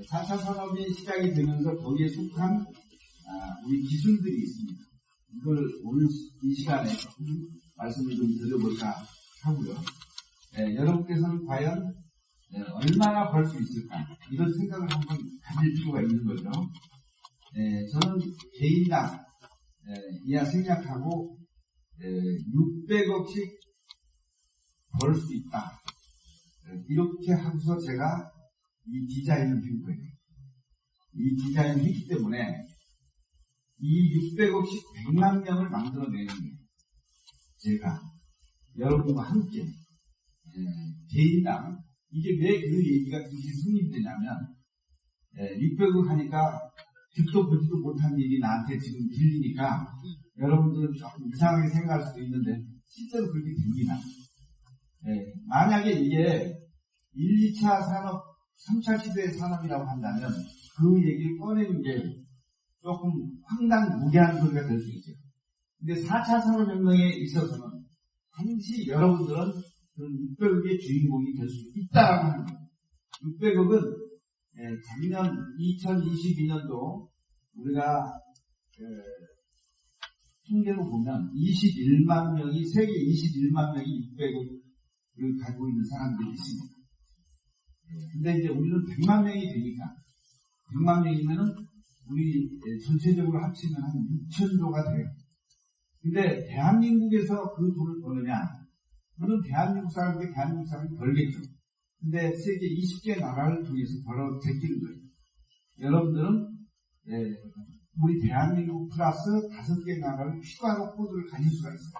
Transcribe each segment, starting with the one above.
4차 산업이 시작이 되면서 거기에 속한 우리 기술들이 있습니다. 이걸 오늘 이 시간에 말씀을 좀 드려볼까 하고요. 여러분께서는 과연 얼마나 벌 수 있을까 이런 생각을 한번 가질 필요가 있는 거죠. 저는 개인당 이하 생략하고 600억씩 벌 수 있다. 이렇게 하고서 제가 이 디자인을 한 거예요. 이 디자인을 했기 때문에 이 600억씩 100만 명을 만들어내는 거예요. 제가 여러분과 함께 개인당 이게 왜 그 얘기가 그렇게 성립되냐면 600억 하니까 듣도 보지도 못한 일이 나한테 지금 들리니까 여러분들은 조금 이상하게 생각할 수도 있는데 실제로 그렇게 됩니다. 만약에 이게 1, 2차 산업, 3차 시대의 산업이라고 한다면 그 얘기를 꺼내는 게 조금 황당무계한 소리가 될 수 있어요. 근데 4차 산업혁명에 있어서는 반드시 여러분들은 그런 600억의 주인공이 될 수 있다라고 하는 거예요. 600억은 작년 2022년도 우리가 통계로 보면 21만 명이 세계 21만 명이 600억을 가지고 있는 사람들이 있습니다. 근데 이제 우리는 100만 명이 되니까 100만 명이면은 우리 전체적으로 합치면 한 6천조가 돼요. 근데 대한민국에서 그 돈을 버느냐? 물론 대한민국 사람들이 대한민국 사람이 벌겠죠. 근데 세계 20개 나라를 통해서 벌어 제끼는 거예요. 여러분들은 우리 대한민국 플러스 5개 나라를 추가로 코드를 가질 수가 있어요.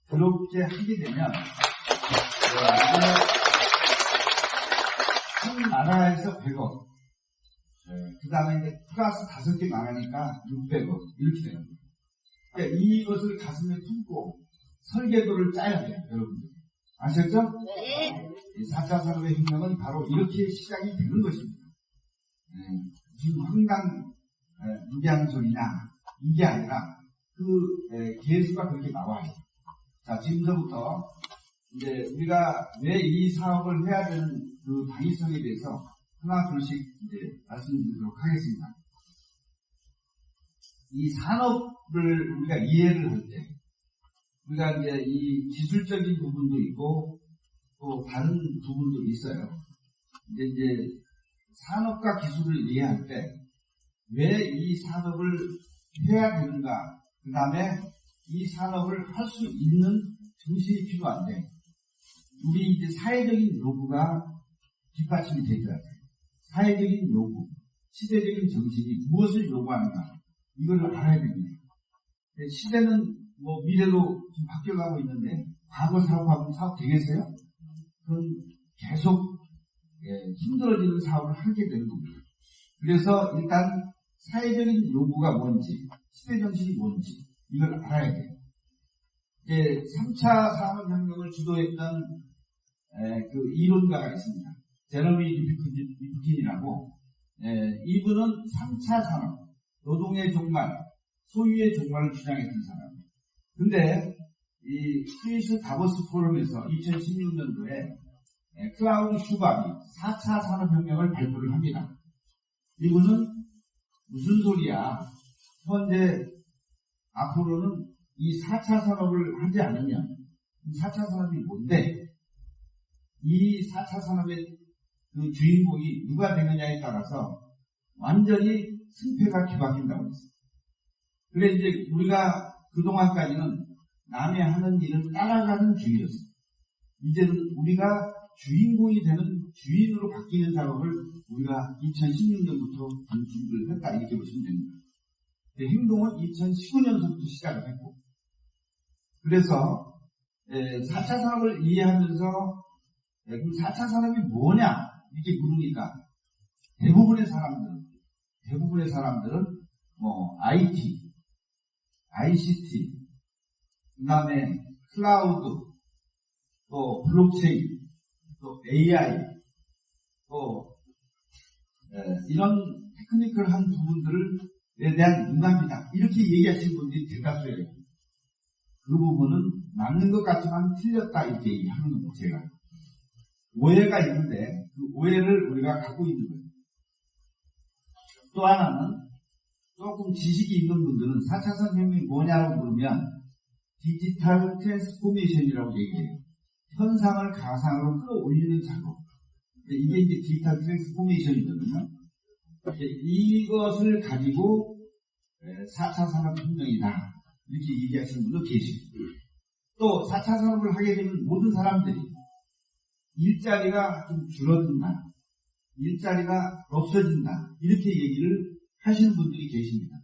그렇게 하게 되면 한 나라에서 100억 그 다음에 이제 플러스 5개 나라니까 600억 이렇게 되는 거예요. 그러니까 이것을 가슴에 품고 설계도를 짜야 돼요. 여러분들 아셨죠? 네. 4차 산업의 혁명은 바로 이렇게 시작이 되는 것입니다. 무슨 황당 무리한 소리냐 이게 아니라 그 개수가 그렇게 나와요. 자, 지금서부터 이제 우리가 왜 이 사업을 해야 되는 그 당위성에 대해서 하나 둘씩 이제 말씀드리도록 하겠습니다. 이 산업을 우리가 이해를 할 때 우리가 이제 이 기술적인 부분도 있고 또 다른 부분도 있어요. 이제 산업과 기술을 이해할 때 왜 이 산업을 해야 되는가, 그 다음에 이 산업을 할 수 있는 정신이 필요한데 우리 이제 사회적인 요구가 뒷받침이 되더라고요. 사회적인 요구, 시대적인 정신이 무엇을 요구하는가 이걸 알아야 됩니다. 시대는 뭐 미래로 좀 바뀌어가고 있는데 과거 사업하면 사업 되겠어요? 그건 계속 힘들어지는 사업을 하게 되는 겁니다. 그래서 일단 사회적인 요구가 뭔지, 시대정신이 뭔지 이걸 알아야 돼요. 이제 3차 산업혁명을 주도했던 그 이론가가 있습니다. 제러미 리프킨이라고 이분은 3차 산업, 노동의 종말, 소유의 종말을 주장했던 사람이에요. 근데 이 스위스 다보스 포럼에서 2016년도에 클라우드 슈밥이 4차 산업혁명을 발표를 합니다. 이분은 무슨 소리야? 현재 앞으로는 이 4차 산업을 하지 않으면 이 4차 산업이 뭔데? 이 4차 산업의 그 주인공이 누가 되느냐에 따라서 완전히 승패가 뒤바뀐다고 했어요. 그래 이제 우리가 그동안까지는 남이 하는 일을 따라가는 주의였어요. 이제는 우리가 주인공이 되는 주인으로 바뀌는 작업을 우리가 2016년부터 준비를 했다 이렇게 보시면 됩니다. 행동은 2019년서부터 시작을 했고 그래서 4차 산업을 이해하면서 그럼 4차 산업이 뭐냐 이렇게 물으니까 대부분의 사람들은 뭐 IT, ICT, 그 다음에 클라우드, 또 블록체인, 또 AI, 또 이런 테크니컬한 부분들에 대한 민감이다. 이렇게 얘기하시는 분들이 대다수예요. 그 부분은 맞는 것 같지만 틀렸다 이렇게 얘기하는 겁니다. 제가 오해가 있는데 그 오해를 우리가 갖고 있는 거예요. 또 하나는 조금 지식이 있는 분들은 4차 산업혁명이 뭐냐고 물으면 디지털 트랜스포메이션이라고 얘기해요. 현상을 가상으로 끌어올리는 작업. 이게 이제 디지털 트랜스포메이션이거든요. 이것을 가지고 4차 산업혁명이다. 이렇게 얘기하시는 분도 계시고. 또 4차 산업을 하게 되면 모든 사람들이 일자리가 좀 줄어든다. 일자리가 없어진다. 이렇게 얘기를 하시는 분들이 계십니다.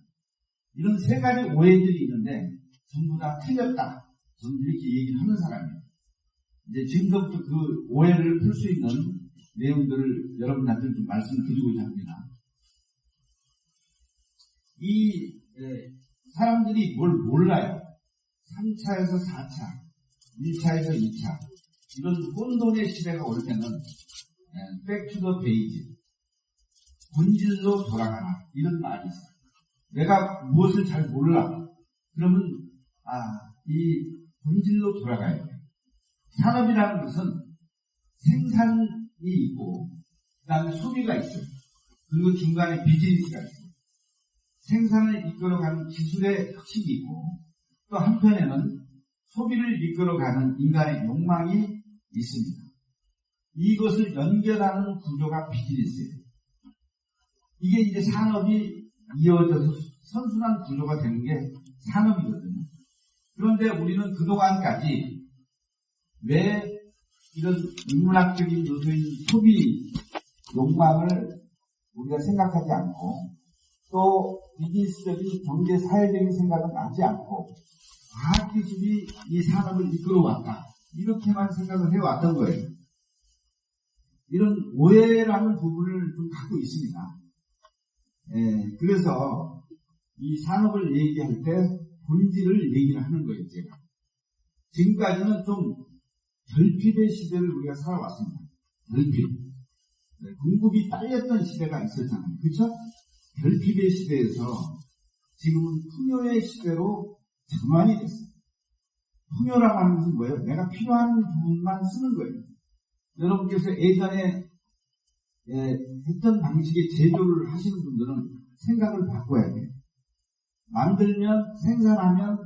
이런 세 가지 오해들이 있는데 전부 다 틀렸다. 저는 이렇게 얘기를 하는 사람이에요. 이제 지금부터 그 오해를 풀 수 있는 내용들을 여러분한테 좀 말씀을 드리고자 합니다. 사람들이 뭘 몰라요. 3차에서 4차, 1차에서 2차 이런 혼돈의 시대가 올 때는 back to the basic, 본질로 돌아가라 이런 말이 있어요. 내가 무엇을 잘 몰라. 그러면 이 본질로 돌아가야 돼요. 산업이라는 것은 생산이 있고 그 다음에 소비가 있어요. 그리고 중간에 비즈니스가 있어요. 생산을 이끌어가는 기술의 혁신이 있고 또 한편에는 소비를 이끌어가는 인간의 욕망이 있습니다. 이것을 연결하는 구조가 비즈니스예요. 이게 이제 산업이 이어져서 선순환 구조가 되는 게 산업이거든요. 그런데 우리는 그동안까지 왜 이런 인문학적인 요소인 소비 욕망을 우리가 생각하지 않고 또 비즈니스적인 경제 사회적인 생각은 하지 않고 과학기술이 이 산업을 이끌어왔다. 이렇게만 생각을 해왔던 거예요. 이런 오해라는 부분을 좀 갖고 있습니다. 그래서 이 산업을 얘기할 때 본질을 얘기를 하는 거예요, 제가. 지금까지는 좀 결핍의 시대를 우리가 살아왔습니다. 결핍. 공급이 딸렸던 시대가 있었잖아요. 그렇죠? 결핍의 시대에서 지금은 풍요의 시대로 전환이 됐어요. 풍요라고 하는 것은 뭐예요? 내가 필요한 부분만 쓰는 거예요. 여러분께서 예전에 했던 방식의 제조를 하시는 분들은 생각을 바꿔야 돼요. 만들면, 생산하면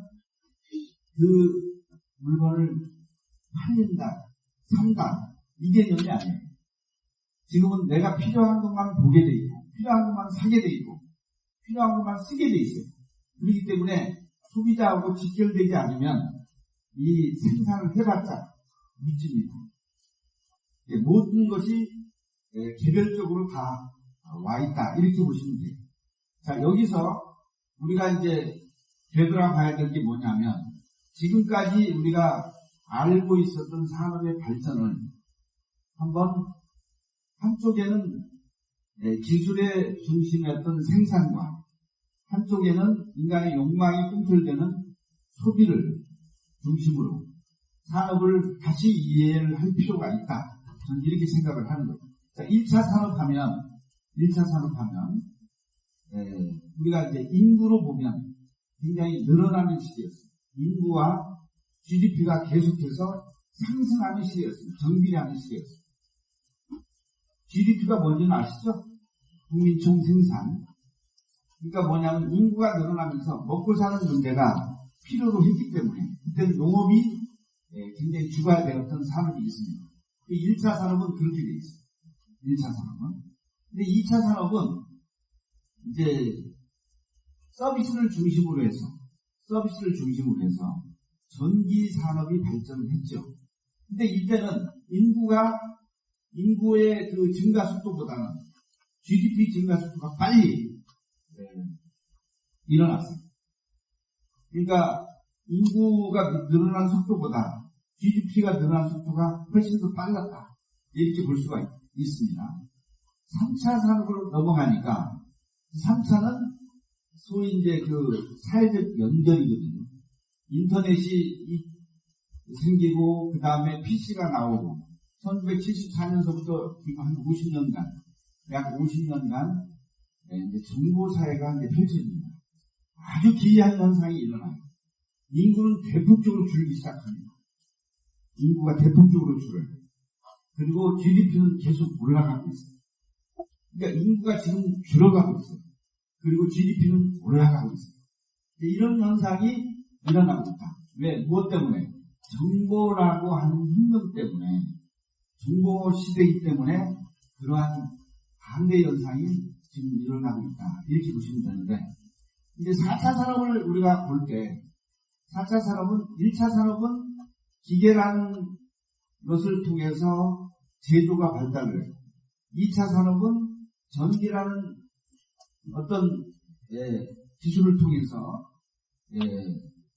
그 물건을 팔린다, 산다, 이 개념이 아니에요. 지금은 내가 필요한 것만 보게 돼 있고, 필요한 것만 사게 돼 있고, 필요한 것만 쓰게 돼 있어요. 그렇기 때문에 소비자하고 직결되지 않으면 이 생산을 해봤자 미칩니다. 모든 것이 개별적으로 다 와 있다. 이렇게 보시면 돼요. 자, 여기서 우리가 이제 되돌아봐야 될 게 뭐냐면 지금까지 우리가 알고 있었던 산업의 발전을 한번 한쪽에는 기술의 중심이었던 생산과 한쪽에는 인간의 욕망이 꿈틀대는 소비를 중심으로 산업을 다시 이해를 할 필요가 있다. 저는 이렇게 생각을 하는 거죠. 자, 1차 산업하면 우리가 이제 인구로 보면 굉장히 늘어나는 시대였어요. 인구와 GDP가 계속해서 상승하는 시대였어요. 정비례하는 시대였어요. GDP가 뭔지는 아시죠? 국민 총생산. 그러니까 뭐냐면 인구가 늘어나면서 먹고 사는 문제가 필요로 했기 때문에 그때는 농업이 굉장히 주가 되었던 산업이 있습니다. 1차 산업은 그렇게 돼 있어요. 1차 산업은. 근데 2차 산업은 이제 서비스를 중심으로 해서 전기 산업이 발전을 했죠. 근데 이때는 인구의 그 증가 속도보다는 GDP 증가 속도가 빨리 일어났어요. 그러니까 인구가 늘어난 속도보다 GDP가 늘어난 속도가 훨씬 더 빨랐다. 이렇게 볼 수가 있습니다. 3차 산업으로 넘어가니까 3차는 소위 이제 그 사회적 연결이거든요. 인터넷이 생기고 그 다음에 PC가 나오고 1974년서부터 한 50년간 약 50년간 이제 정보사회가 이제 펼쳐집니다. 아주 기이한 현상이 일어나요. 인구는 대폭적으로 줄기 시작합니다. 인구가 대폭적으로 줄어요. 그리고 GDP는 계속 올라가고 있어요. 그러니까 인구가 지금 줄어가고 있어요. 그리고 GDP는 올라가고 있어요. 이런 현상이 일어나고 있다. 왜? 무엇 때문에? 정보라고 하는 혁명 때문에, 정보 시대이기 때문에 그러한 반대 현상이 지금 일어나고 있다. 이렇게 보시면 되는데, 이제 4차 산업을 우리가 볼 때, 4차 산업은, 1차 산업은 기계라는 것을 통해서 제조가 발달을 해요. 2차 산업은 전기라는 어떤 기술을 통해서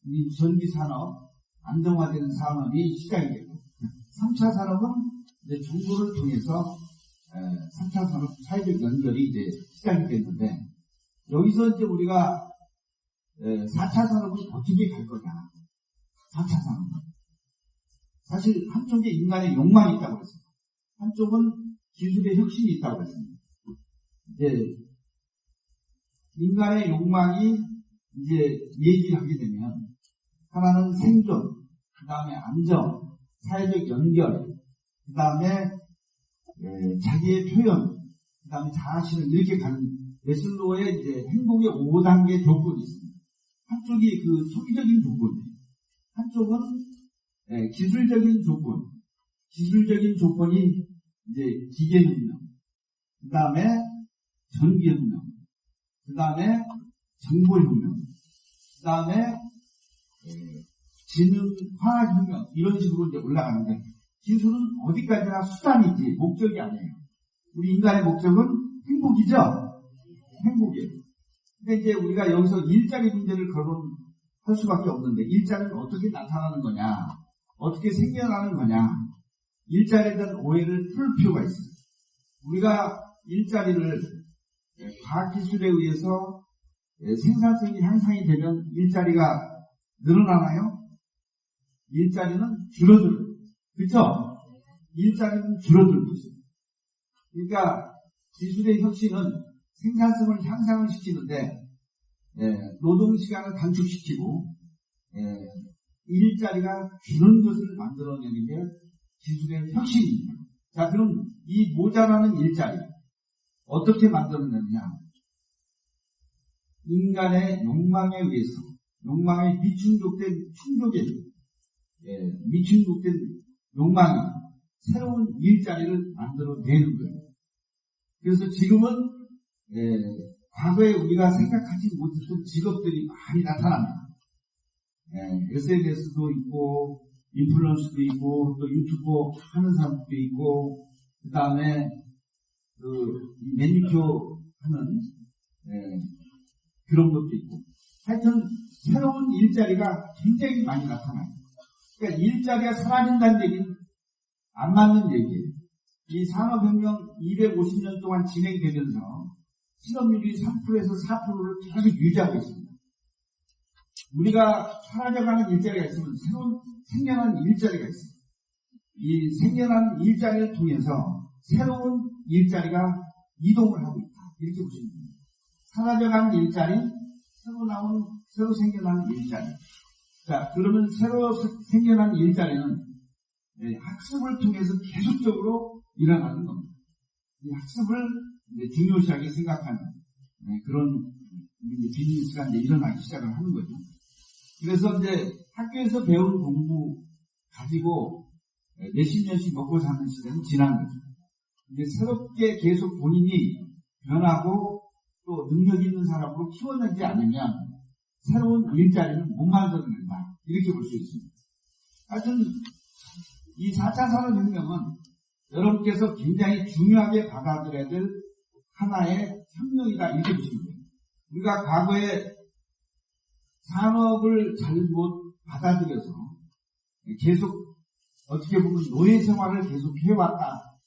이 전기 산업, 안정화되는 산업이 시작이 되고, 3차 산업은 이제 정보를 통해서 3차 산업 사회적 연결이 이제 시작이 됐는데, 여기서 이제 우리가 4차 산업은 어떻게 갈 거냐. 4차 산업은 사실 한쪽에 인간의 욕망이 있다고 했습니다. 한쪽은 기술의 혁신이 있다고 했습니다. 이제 인간의 욕망이 이제 얘기를 하게 되면 하나는 생존, 그 다음에 안정, 사회적 연결, 그 다음에 자기의 표현, 그 다음에 자아실현 이렇게 가는 메슬로우의 이제 행복의 5단계 조건이 있습니다. 한쪽이 그 소비적인 조건이에요. 한쪽은 기술적인 조건, 기술적인 조건이 이제 기계혁명, 그 다음에 전기혁명, 그 다음에 정보혁명, 그 다음에 지능화학혁명 이런 식으로 이제 올라가는데, 기술은 어디까지나 수단이지 목적이 아니에요. 우리 인간의 목적은 행복이죠. 행복이에요. 근데 이제 우리가 여기서 일자리 문제를 거론할 수밖에 없는데, 일자리는 어떻게 나타나는 거냐, 어떻게 생겨나는 거냐, 일자리에 대한 오해를 풀 필요가 있어요. 우리가 일자리를 과학기술에 의해서 생산성이 향상이 되면 일자리가 늘어나나요? 일자리는 줄어들어요. 그렇죠? 일자리는 줄어들고 있어요. 그러니까 기술의 혁신은 생산성을 향상을 시키는데 노동시간을 단축시키고 일자리가 주는 것을 만들어내는 게 기술의 혁신입니다. 자, 그럼 이 모자라는 일자리 어떻게 만들어내느냐? 인간의 욕망에 의해서, 욕망에 미충족된 미충족된 욕망이 새로운 일자리를 만들어내는 거예요. 그래서 지금은 과거에 우리가 생각하지 못했던 직업들이 많이 나타납니다. SNS도 있고 인플루언서도 있고 또 유튜버 하는 사람도 있고, 그 다음에 그 매니큐어 하는 그런 것도 있고, 하여튼 새로운 일자리가 굉장히 많이 나타나요. 그러니까 일자리가 사라진다는 얘기는 안 맞는 얘기예요. 이 산업혁명 250년 동안 진행되면서 실업률이 3%에서 4%를 계속 유지하고 있습니다. 우리가 사라져가는 일자리가 있으면 새로운 생겨난 일자리가 있어요. 이 생겨난 일자리를 통해서 새로운 일자리가 이동을 하고 있다. 이렇게 보시면 됩니다. 사라져가는 일자리, 새로 생겨난 일자리. 자, 그러면 새로 생겨난 일자리는 학습을 통해서 계속적으로 일어나는 겁니다. 이 학습을 중요시하게 생각하는 그런 비즈니스가 이제 일어나기 시작을 하는 거죠. 그래서 이제 학교에서 배운 공부 가지고 몇십 년씩 먹고 사는 시대는 지난 거죠. 이제 새롭게 계속 본인이 변하고 또 능력 있는 사람으로 키워내지 않으면 새로운 일자리는 못 만들어낸다. 이렇게 볼 수 있습니다. 하여튼 이 4차 산업혁명은 여러분께서 굉장히 중요하게 받아들여야 될 하나의 혁명이다. 이렇게 보시면 돼요. 우리가 과거에 산업을 잘못 받아들여서 계속 어떻게 보면 노예 생활을 계속 해왔다.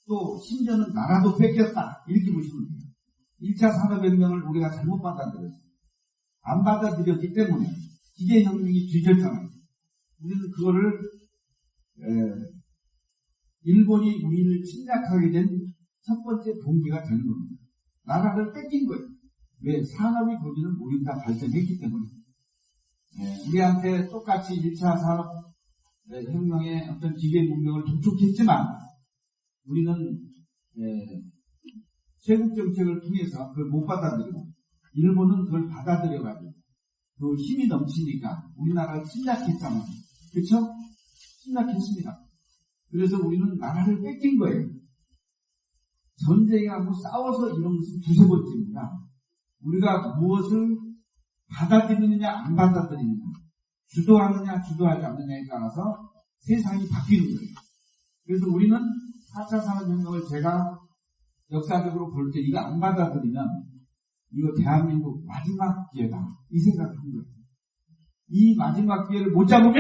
또 심지어는 나라도 뺏겼다. 이렇게 보시면 돼요. 1차 산업혁명을 우리가 잘못 받아들였어요. 안 받아들였기 때문에 기계혁명이 뒤졌잖아요. 우리는 그거를 일본이 우리를 침략하게 된 첫 번째 동기가 되는 겁니다. 나라를 뺏긴 거예요. 왜? 산업이 거기는 우리가 발전했기 때문에. 우리한테 똑같이 1차 산업혁명의 어떤 기계 문명을 독촉했지만 우리는 세국 정책을 통해서 그걸 못 받아들이고 일본은 그걸 받아들여가지고 그 힘이 넘치니까 우리나라를 침략했잖아요. 그렇죠? 침략했습니다. 그래서 우리는 나라를 뺏긴 거예요. 전쟁하고 싸워서 이런 것은 두세 번째입니다. 우리가 무엇을 받아들이느냐 안 받아들이느냐, 주도하느냐 주도하지 않느냐에 따라서 세상이 바뀌는 거예요. 그래서 우리는 4차 산업혁명을 제가 역사적으로 볼 때 이거 안 받아들이면 이거 대한민국 마지막 기회다 이 생각을 한 거예요. 이 마지막 기회를 못 잡으면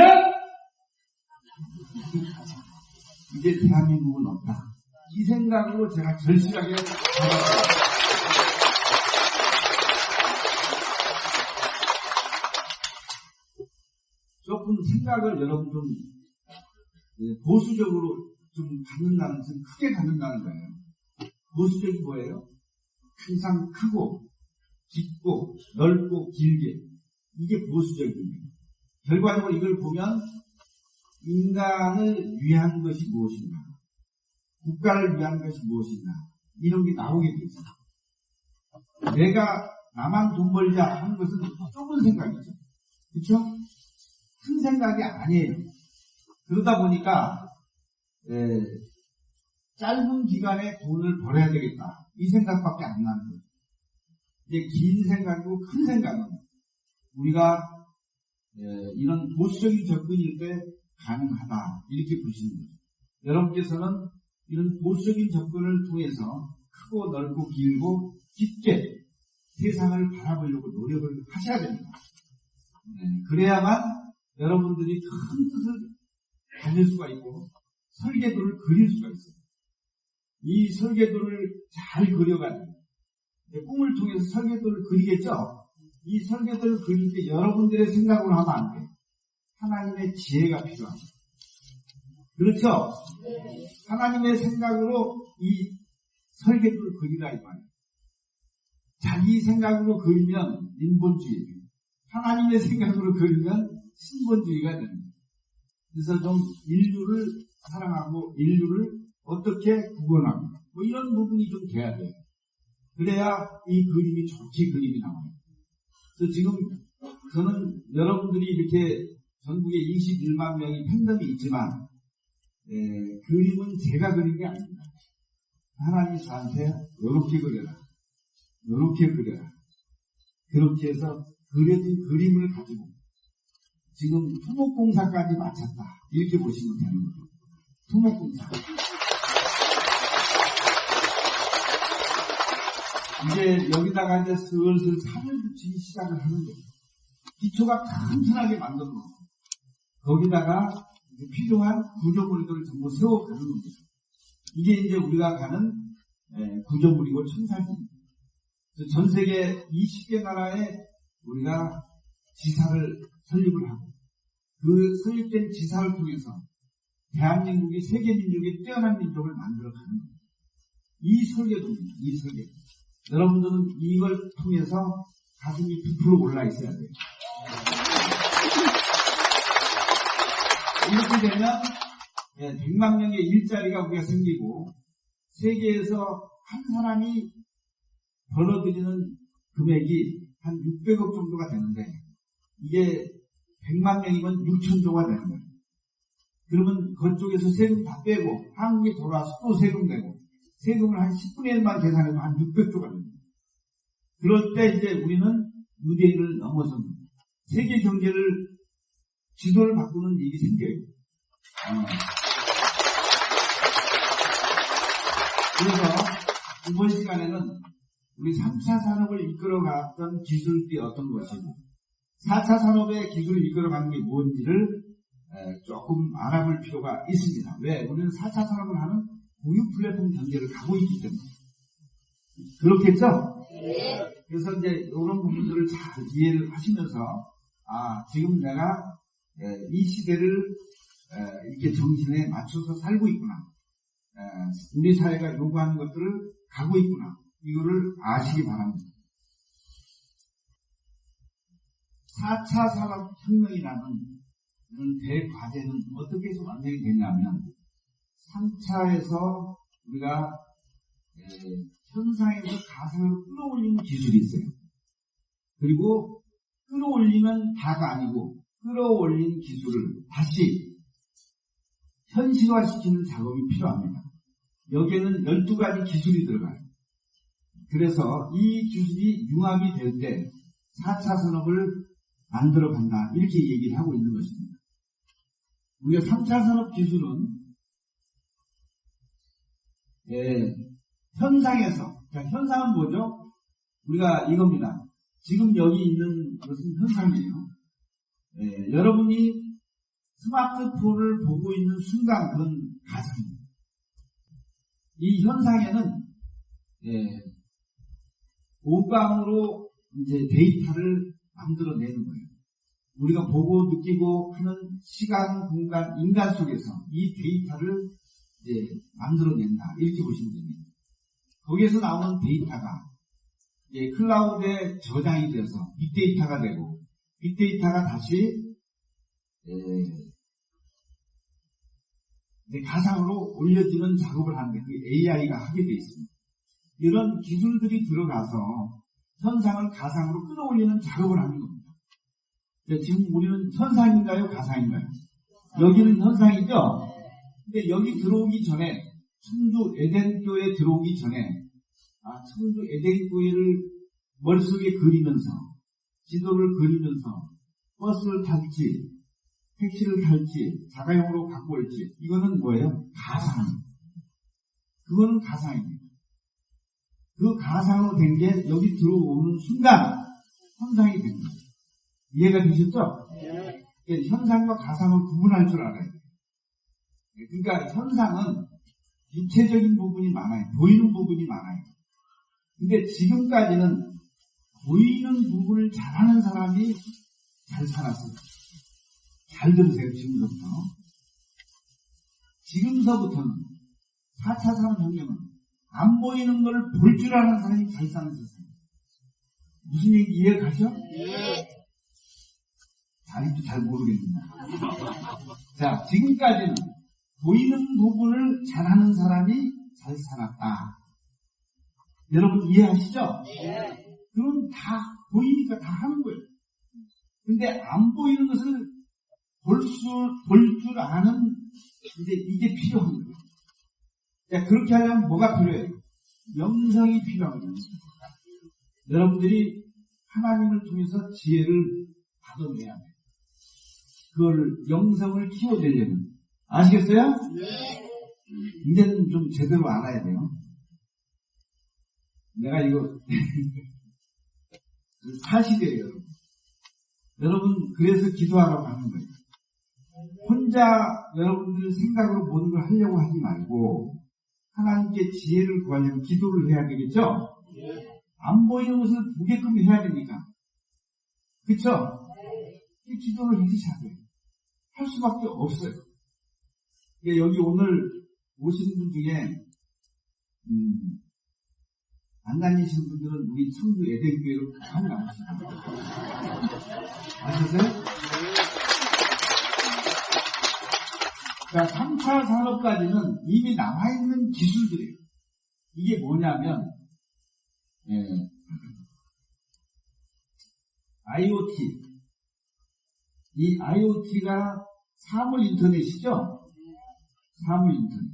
이제 대한민국은 없다. 이 생각으로 제가 절실하게 잡았어요. 조금 생각을 여러분 좀 보수적으로 좀 갖는다는, 좀 크게 갖는다는 거예요. 보수적이 뭐예요? 항상 크고 깊고 넓고 길게, 이게 보수적입니다. 결과적으로 이걸 보면 인간을 위한 것이 무엇인가, 국가를 위한 것이 무엇인가, 이런 게 나오게 돼 있어요. 내가 나만 돈 벌자 하는 것은 좁은 생각이죠. 그렇죠? 큰 생각이 아니에요. 그러다 보니까 짧은 기간에 돈을 벌어야 되겠다 이 생각밖에 안 나는 거예요. 이제 긴 생각이고 큰 생각은 우리가 이런 보수적인 접근일 때 가능하다 이렇게 보시는 거죠. 여러분께서는 이런 보수적인 접근을 통해서 크고 넓고 길고 깊게 세상을 바라보려고 노력을 하셔야 됩니다. 그래야만 여러분들이 큰 뜻을 가질 수가 있고 설계도를 그릴 수가 있어요. 이 설계도를 잘 그려가지고 꿈을 통해서 설계도를 그리겠죠. 이 설계도를 그릴 때 여러분들의 생각으로 하면 안 돼요. 하나님의 지혜가 필요합니다. 그렇죠? 하나님의 생각으로 이 설계도를 그리라 이 말이에요. 자기 생각으로 그리면 인본주의예요. 하나님의 생각으로 그리면 신본주의가 됩니다. 그래서 좀 인류를 사랑하고 인류를 어떻게 구원하고 뭐 이런 부분이 좀 돼야 돼요. 그래야 이 그림이 좋게 그림이 나와요. 그래서 지금 저는 여러분들이 이렇게 전국에 21만 명이 팬덤이 있지만 그림은 제가 그린 게 아닙니다. 하나님이 저한테 이렇게 그려라, 이렇게 그려라, 그렇게 해서 그려진 그림을 가지고 지금 토목공사까지 마쳤다 이렇게 보시면 되는 거예요. 토목공사. 이제 여기다가 이제 슬슬 산을 붙이기 시작을 하는 거예요. 기초가 튼튼하게 만들어 놓고 거기다가 이제 필요한 구조물들을 전부 세워가는 겁니다. 이게 이제 우리가 가는 구조물이고 천사입니다. 전 세계 20개 나라에 우리가 지사를 설립을 하고 그 설립된 지사를 통해서 대한민국이 세계 민족의 뛰어난 민족을 만들어가는 겁니다. 이 설계도입니다. 이 설계도. 여러분들은 이걸 통해서 가슴이 부풀어 올라 있어야 돼요. 이렇게 되면 100만 명의 일자리가 우리가 생기고 세계에서 한 사람이 벌어들이는 금액이 한 600억 정도가 되는데 이게 100만 명이면 6천조가 되는 거예요. 그러면 그쪽에서 세금 다 빼고 한국에 돌아와서 또 세금 내고 세금을 한 10분의 1만 계산해도 한 600조가 됩니다. 그럴 때 이제 우리는 유대인을 넘어섭니다. 세계 경제를 지도를 바꾸는 일이 생겨요. 그래서 이번 시간에는 우리 3차 산업을 이끌어갔던 기술이 어떤 것이고 4차 산업의 기술을 이끌어가는 게 뭔지를 조금 알아볼 필요가 있습니다. 왜? 우리는 4차 산업을 하는 공유 플랫폼 경제를 가고 있기 때문에. 그렇겠죠? 네. 그래서 이제 이런 부분들을 잘 이해를 하시면서 지금 내가 이 시대를 이렇게 정신에 맞춰서 살고 있구나. 우리 사회가 요구하는 것들을 가고 있구나. 이거를 아시기 바랍니다. 4차 산업혁명이라는 이런 대과제는 어떻게 해서 완성이 됐냐면 3차에서 우리가 현상에서 가상을 끌어올리는 기술이 있어요. 그리고 끌어올리면 다가 아니고 끌어올린 기술을 다시 현실화시키는 작업이 필요합니다. 여기에는 12가지 기술이 들어가요. 그래서 이 기술이 융합이 될 때 4차 산업을 만들어 간다. 이렇게 얘기를 하고 있는 것입니다. 우리가 3차 산업 기술은 현상에서, 현상은 뭐죠? 우리가 이겁니다. 지금 여기 있는 것은 현상이에요. 여러분이 스마트폰을 보고 있는 순간 그건 가상입니다. 이 현상에는 오감으로 이제 데이터를 만들어내는 거예요. 우리가 보고 느끼고 하는 시간, 공간, 인간 속에서 이 데이터를 이제 만들어낸다. 이렇게 보시면 됩니다. 거기에서 나오는 데이터가 클라우드에 저장이 돼서 빅데이터가 되고, 빅데이터가 다시 가상으로 올려지는 작업을 하는데 그 AI가 하게 되어 있습니다. 이런 기술들이 들어가서 현상을 가상으로 끌어올리는 작업을 하는 겁니다. 지금 우리는 현상인가요? 가상인가요? 여기는 현상이죠? 근데 여기 들어오기 전에, 청주 에덴교에 들어오기 전에, 청주 에덴교회를 머릿속에 그리면서, 지도를 그리면서, 버스를 탈지, 택시를 탈지, 자가용으로 갖고 올지, 이거는 뭐예요? 가상입니다. 그거는 가상입니다. 그 가상으로 된 게 여기 들어오는 순간 현상이 됩니다. 이해가 되셨죠? 네. 현상과 가상을 구분할 줄 알아야 돼요. 그러니까 현상은 입체적인 부분이 많아요. 보이는 부분이 많아요. 근데 지금까지는 보이는 부분을 잘하는 사람이 잘 살았어요. 잘 들으세요, 지금서부터. 지금서부터는 4차 산업혁명은 안 보이는 걸 볼 줄 아는 사람이 잘 사는 세상이에요. 무슨 얘기 이해가죠? 네. 아직도 잘 모르겠습니다. 자, 지금까지는 보이는 부분을 잘하는 사람이 잘 살았다. 여러분 이해하시죠? 네. 그럼 다 보이니까 다 하는 거예요. 근데 안 보이는 것을 볼 줄 아는 이게 필요한 거예요. 자, 그렇게 하려면 뭐가 필요해요? 영성이 필요합니다. 여러분들이 하나님을 통해서 지혜를 받아내야 돼요. 그걸 영성을 키워내려면. 아시겠어요? 네. 이제는 좀 제대로 알아야 돼요. 내가 이거 사실이에요, 여러분. 여러분 그래서 기도하라고 하는 거예요. 혼자 여러분들 생각으로 모든 걸 하려고 하지 말고 하나님께 지혜를 구하려면 기도를 해야 되겠죠? 안 보이는 것을 보게끔 해야 되니까. 그쵸? 기도를 이렇게 하세요. 할 수밖에 없어요. 여기 오늘 오신 분 중에 안 다니시는 분들은 우리 청주 에덴교회로 많이 나오십니다. 아셨어요? 자, 3차 산업까지는 이미 남아있는 기술들이에요. 이게 뭐냐면 IoT. 이 IoT가 사물 인터넷이죠? 사물 인터넷.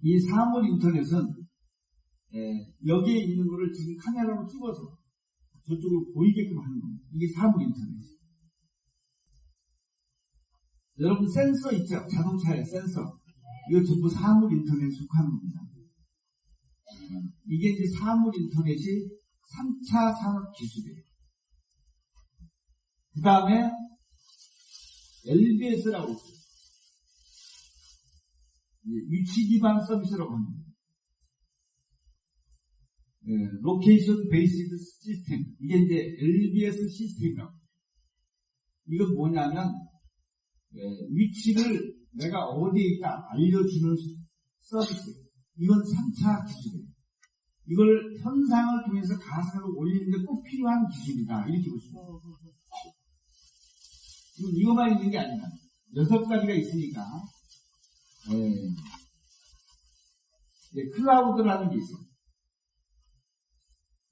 이 사물 인터넷은 여기에 있는 거를 지금 카메라로 찍어서 저쪽으로 보이게끔 하는 겁니다. 이게 사물 인터넷이에요. 여러분 센서 있죠? 자동차에 센서. 이거 전부 사물 인터넷에 속하는 겁니다. 이게 이제 사물 인터넷이 3차 산업 기술이에요. 그 다음에 LBS라고 있어요. 위치 기반 서비스라고 합니다. 로케이션 베이스드 시스템. 이게 이제 LBS 시스템이라고. 이건 뭐냐면 위치를 내가 어디에 있다 알려주는 서비스. 이건 3차 기술이에요. 이걸 현상을 통해서 가상으로 올리는데 꼭 필요한 기술이다. 이렇게 보시면 돼요. 지금 이것만 있는 게 아니다. 6가지가 있으니까 클라우드라는 게 있어요.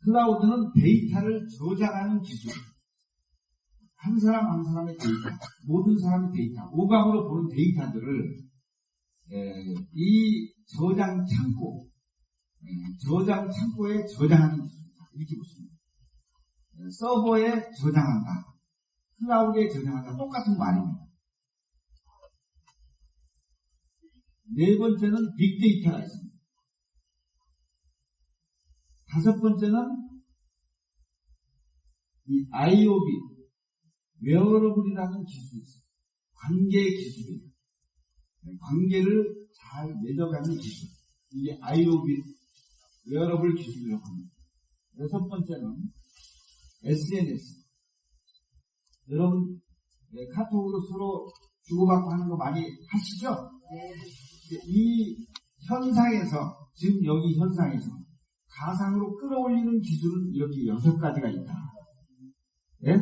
클라우드는 데이터를 저장하는 기술. 한 사람 한 사람의 데이터, 모든 사람의 데이터, 오감으로 보는 데이터들을 이 저장 창고에 저장하는 기술입니다. 이렇게 보시면 서버에 저장한다, 클라우드에 저장한다, 똑같은 말입니다. 네 번째는 빅데이터가 있습니다. 다섯 번째는 이 IoB, 웨어러블이라는 기술이 있어요. 관계 기술이에요. 관계를 잘 맺어가는 기술. 이게 IoB, 웨어러블 기술이라고 합니다. 여섯 번째는 SNS. 여러분, 카톡으로 서로 주고받고 하는 거 많이 하시죠? 이 현상에서, 지금 여기 현상에서 가상으로 끌어올리는 기술은 이렇게 6가지가 있다. 네?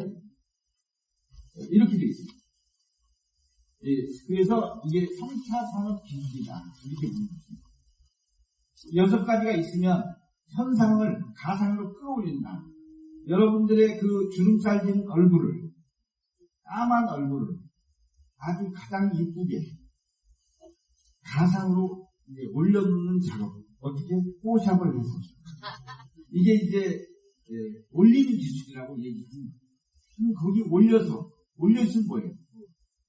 이렇게 되어 있습니다. 그래서 이게 3차 산업 기술이다. 이렇게 보는 것입니다. 6가지가 있으면 현상을 가상으로 끌어올린다. 여러분들의 그 주름살진 얼굴을, 까만 얼굴을 아주 가장 이쁘게 가상으로 이제 올려놓는 작업. 어떻게? 포샵을 해서. 이게 이제, 올리는 기술이라고 얘기합니다. 거기 올려서 뭐예요?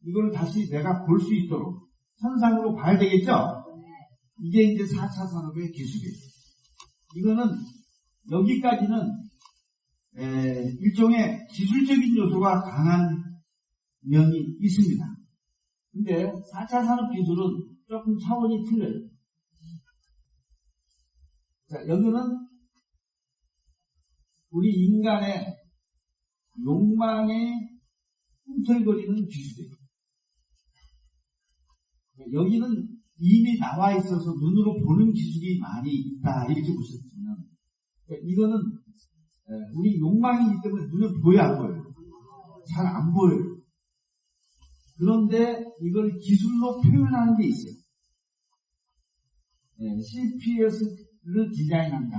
이걸 다시 내가 볼 수 있도록 현상으로 봐야 되겠죠? 이게 이제 4차 산업의 기술이에요. 이거는, 여기까지는, 일종의 기술적인 요소가 강한 면이 있습니다. 근데 4차 산업 기술은 조금 차원이 틀려요. 자, 여기는 우리 인간의 욕망에 꿈틀거리는 기술이에요. 여기는 이미 나와 있어서 눈으로 보는 기술이 많이 있다. 이렇게 보셨으면, 이거는 우리 욕망이기 때문에 눈에 보여 안 보여요? 잘 안 보여요. 그런데 이걸 기술로 표현하는 게 있어요. CPS를 디자인한다.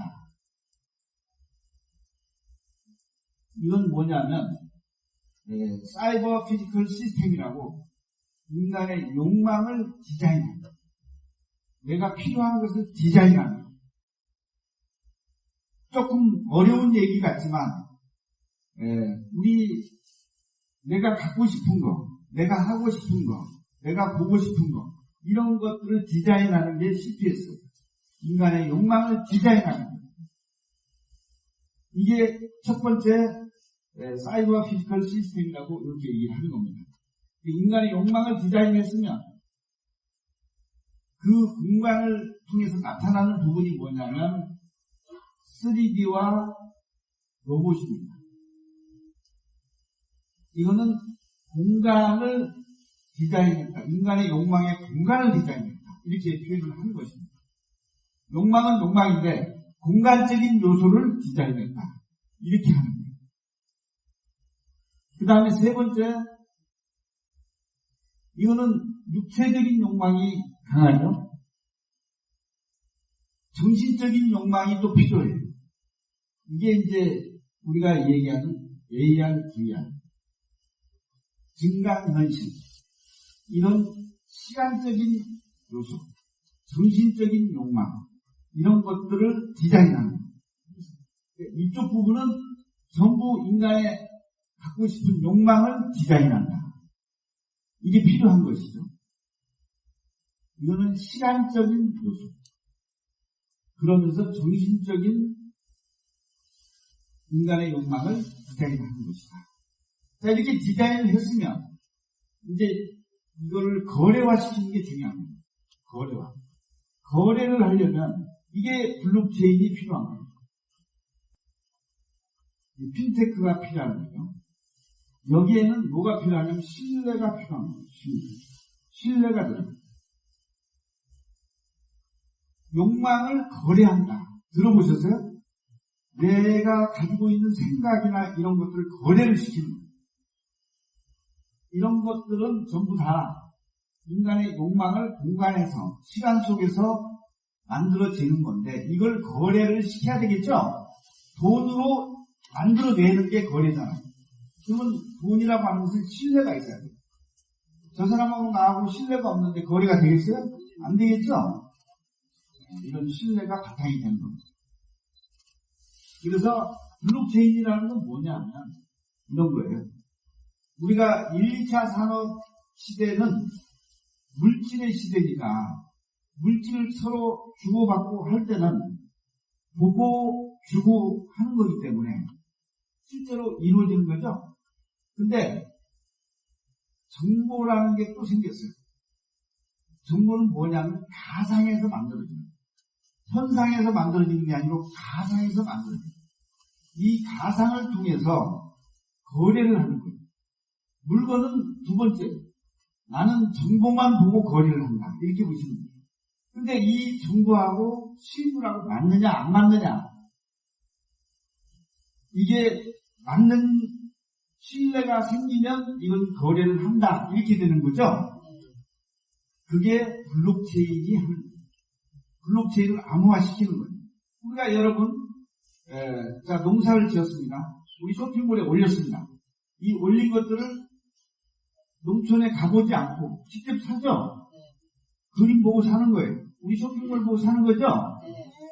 이건 뭐냐면 사이버 피지컬 시스템이라고 인간의 욕망을 디자인한다. 내가 필요한 것을 디자인한다. 조금 어려운 얘기 같지만 내가 갖고 싶은 거, 내가 하고 싶은 거, 내가 보고 싶은 거, 이런 것들을 디자인하는 게 CPS. 인간의 욕망을 디자인하는 거예요. 이게 첫 번째 사이버 피지컬 시스템이라고 이렇게 얘기를 하는 겁니다. 인간의 욕망을 디자인했으면 그 공간을 통해서 나타나는 부분이 뭐냐면 3D와 로봇입니다. 이거는 공간을 디자인했다. 인간의 욕망의 공간을 디자인했다. 이렇게 표현을 하는 것입니다. 욕망은 욕망인데 공간적인 요소를 디자인했다. 이렇게 하는 거예요. 그 다음에 세 번째, 이거는 육체적인 욕망이 강하죠. 정신적인 욕망이 또 필요해요. 이게 이제 우리가 얘기하는 AR, VR, 증강현실, 이런 시간적인 요소, 정신적인 욕망, 이런 것들을 디자인하는 거예요. 이쪽 부분은 전부 인간의 갖고 싶은 욕망을 디자인한다. 이게 필요한 것이죠. 이거는 시간적인 요소. 그러면서 정신적인 인간의 욕망을 디자인하는 것이다. 자, 이렇게 디자인을 했으면 이제 이거를 거래화시키는 게 중요합니다. 거래화. 거래를 하려면 이게 블록체인이 필요한 겁니다. 핀테크가 필요한 거죠. 여기에는 뭐가 필요하냐면 신뢰가 필요한 거예요. 신뢰가 들어갑니다. 욕망을 거래한다. 들어보셨어요? 내가 가지고 있는 생각이나 이런 것들을 거래를 시키는 거예요. 이런 것들은 전부 다 인간의 욕망을 공간에서, 시간 속에서 만들어지는 건데 이걸 거래를 시켜야 되겠죠? 돈으로 만들어내는 게 거래잖아요. 그러면 돈이라고 하는 것은 신뢰가 있어야 돼요. 저 사람하고 나하고 신뢰가 없는데 거래가 되겠어요? 안 되겠죠? 이런 신뢰가 바탕이 되는 겁니다. 그래서 블록체인이라는 건 뭐냐면 이런 거예요. 우리가 1, 2차 산업 시대는 물질의 시대니까 물질을 서로 주고받고 할 때는 보고 주고 하는 거기 때문에 실제로 이루어지는 거죠. 근데 정보라는 게 또 생겼어요. 정보는 뭐냐면 가상에서 만들어지는 거예요. 현상에서 만들어지는 게 아니고 가상에서 만들어지는 거예요. 이 가상을 통해서 거래를 하는 거예요. 물건은 두 번째, 나는 정보만 보고 거래를 한다. 이렇게 보시면 돼요. 근데 이 정보하고 실물하고 맞느냐 안 맞느냐, 이게 맞는 신뢰가 생기면 이건 거래를 한다. 이렇게 되는 거죠. 그게 블록체인이 하는 거예요. 블록체인을 암호화시키는 거예요. 우리가 여러분 자 농사를 지었습니다. 우리 쇼핑몰에 올렸습니다. 이 올린 것들을 농촌에 가보지 않고 직접 사죠. 그림 보고 사는 거예요. 우리 쇼핑몰 보고 사는 거죠.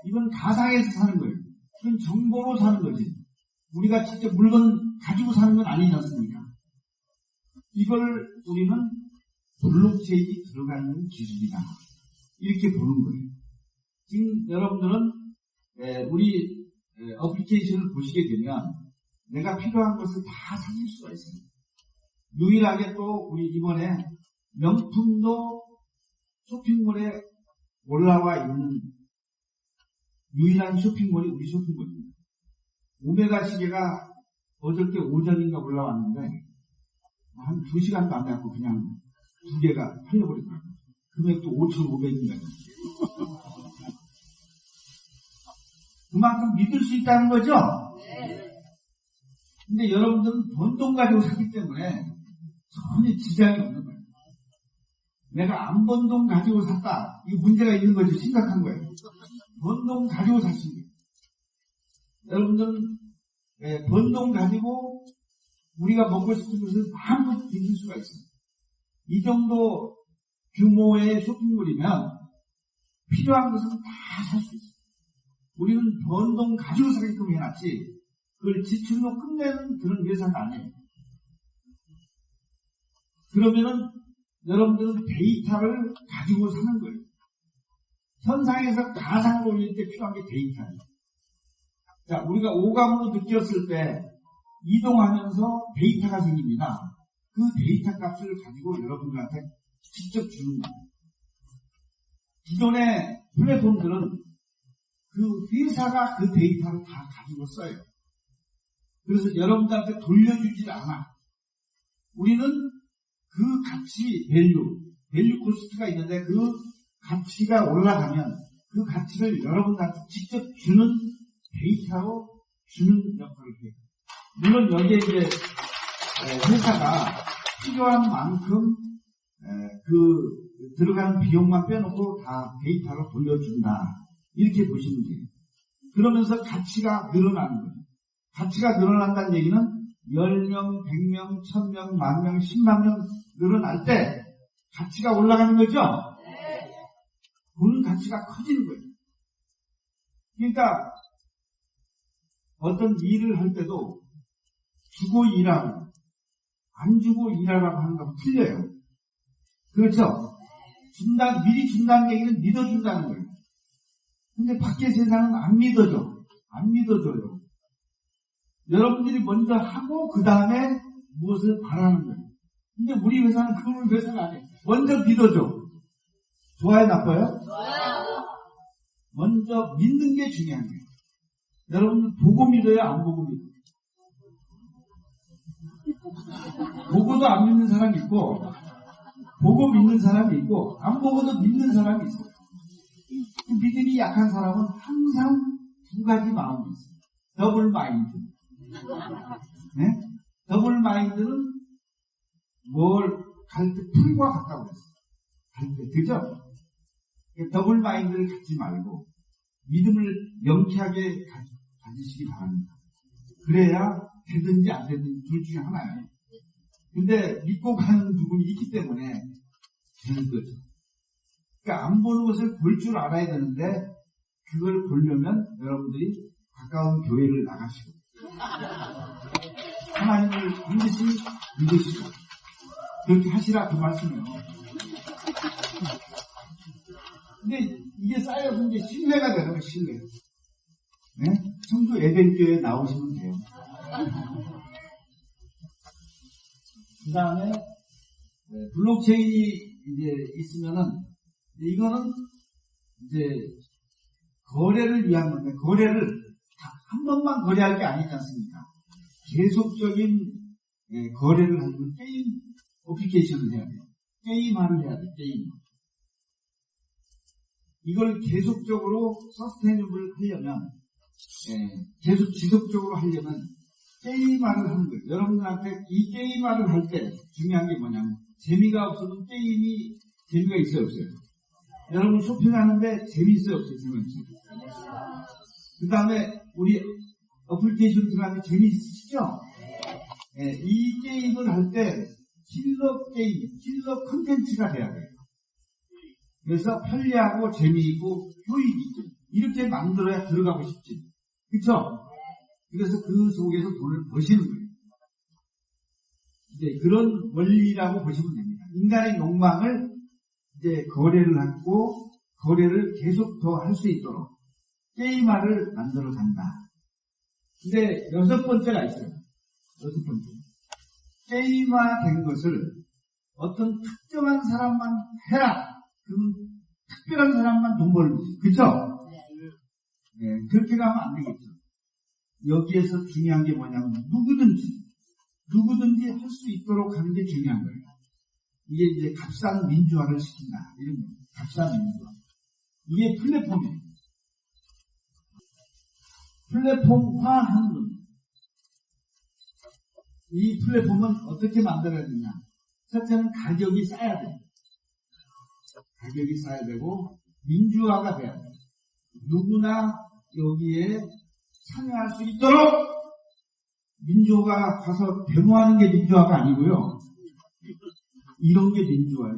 이건 가상에서 사는 거예요. 이건 정보로 사는 거지. 우리가 직접 물건 가지고 사는 건 아니지 않습니까? 이걸 우리는 블록체인이 들어가 있는 기술이다. 이렇게 보는 거예요. 지금 여러분들은 우리 어플리케이션을 보시게 되면 내가 필요한 것을 다 사실 수가 있습니다. 유일하게 또 우리 이번에 명품도 쇼핑몰에 올라와 있는 유일한 쇼핑몰이 우리 쇼핑몰입니다. 오메가 시계가 어저께 오전인가 올라왔는데 한 2시간도 안 돼갖고 그냥 2개가 팔려버리더라고요. 금액도 5,500인가. 그만큼 믿을 수 있다는 거죠? 근데 여러분들은 번 돈 가지고 사기 때문에 전혀 지장이 없는 거예요. 내가 안 번 돈 가지고 샀다. 이 문제가 있는 거죠. 심각한 거예요. 번 돈 가지고 샀습니다. 여러분들은 번 돈 가지고 우리가 먹고 싶은 것을 마음껏 빌릴 수가 있어요. 이 정도 규모의 쇼핑몰이면 필요한 것은 다 살 수 있어요. 우리는 번 돈 가지고 사게끔 해놨지 그걸 지출로 끝내는 그런 회사가 아니에요. 그러면은 여러분들은 데이터를 가지고 사는 거예요. 현상에서 가상으로 올릴 때 필요한 게 데이터예요. 자, 우리가 오감으로 느꼈을 때 이동하면서 데이터가 생깁니다. 그 데이터 값을 가지고 여러분들한테 직접 주는 거예요. 기존의 플랫폼들은 그 회사가 그 데이터를 다 가지고 써요. 그래서 여러분들한테 돌려주질 않아. 우리는 그 가치, 밸류 코스트가 있는데 그 가치가 올라가면 그 가치를 여러분들한테 직접 주는 데이터로 주는 역할을 해요. 물론 여기에 이제 회사가 필요한 만큼 그 들어가는 비용만 빼놓고 다 데이터로 돌려준다. 이렇게 보시면 돼요. 그러면서 가치가 늘어나는 거예요. 가치가 늘어난다는 얘기는 10명, 100명, 1000명, 10,000명, 100,000명 늘어날 때 가치가 올라가는 거죠? 돈 가치가 커지는 거예요. 그러니까 어떤 일을 할 때도 주고 일하고 안 주고 일하라고 하는 거하고 틀려요. 그렇죠? 미리 준다는 얘기는 믿어준다는 거예요. 근데 밖의 세상은 안 믿어줘. 안 믿어줘요. 여러분들이 먼저 하고 그 다음에 무엇을 바라는 거예요. 근데 우리 회사는 그런 회사가 아니에요. 먼저 믿어줘. 좋아요, 나빠요? 좋아요. 먼저 믿는 게 중요한 거예요. 여러분들 보고 믿어요, 안 보고 믿어요? 보고도 안 믿는 사람이 있고 보고 믿는 사람이 있고 안 보고도 믿는 사람이 있어요. 믿음이 약한 사람은 항상 두 가지 마음이 있어요. 더블 마인드. 네? 더블 마인드는 뭘 갈 때 풀과 같다고 그랬어요. 갈 때, 그죠? 더블 마인드를 갖지 말고 믿음을 명쾌하게 가지시기 바랍니다. 그래야 되든지 안 되든지 둘 중에 하나예요. 근데 믿고 가는 부분이 있기 때문에 되는 거죠. 그러니까 안 보는 것을 볼 줄 알아야 되는데 그걸 보려면 여러분들이 가까운 교회를 나가시고 하나님을 반드시 믿으시고 그렇게 하시라 그 말씀이에요. 근데 이게 쌓여서 이제 신뢰가 되는 거예요. 신뢰. 네? 청주 에덴교회에 나오시면 돼요. 그 다음에 블록체인이 이제 있으면은 이거는 이제 거래를 위한 건데 거래를 한 번만 거래할 게 아니지 않습니까? 계속적인 거래를 하려면 게임 어플리케이션을 해야 돼요. 게임화를 해야 돼요. 게임. 이걸 계속적으로 서스테이너블 하려면 계속 지속적으로 하려면 게임화를 하는 거예요. 여러분들한테 이 게임화를 할 때 중요한 게 뭐냐면 재미가 없어도 게임이 재미가 있어요 없어요? 여러분 쇼핑하는데 재미있어요 없어요? 재미있어요? 그 다음에 우리 어플리케이션 들어가면 재미있으시죠? 이 게임을 할 때 킬러 게임, 킬러 콘텐츠가 돼야 돼요. 그래서 편리하고 재미있고 효익이죠. 이렇게 만들어야 들어가고 싶지. 그쵸? 그래서 그 속에서 돈을 버시는 거예요. 이제 그런 원리라고 보시면 됩니다. 인간의 욕망을 이제 거래를 하고 거래를 계속 더 할 수 있도록 게임화를 만들어 간다. 근데 6번째가 있어요. 6번째. 게임화된 것을 어떤 특정한 사람만 해라. 그러면 특별한 사람만 돈 벌지. 그쵸? 네, 그렇게 가면 안 되겠죠. 여기에서 중요한 게 뭐냐면 누구든지 할 수 있도록 하는 게 중요한 거예요. 이게 이제 값싼 민주화를 시킨다. 이런 거예요. 값싼 민주화. 이게 플랫폼이에요. 플랫폼화하는 겁니다. 이 플랫폼은 어떻게 만들어야 되냐. 첫째는 가격이 싸야 돼요. 가격이 싸야 되고 민주화가 돼야 돼요. 누구나 여기에 참여할 수 있도록 민주화가 가서 데모하는 게 민주화가 아니고요. 이런 게 민주화예요.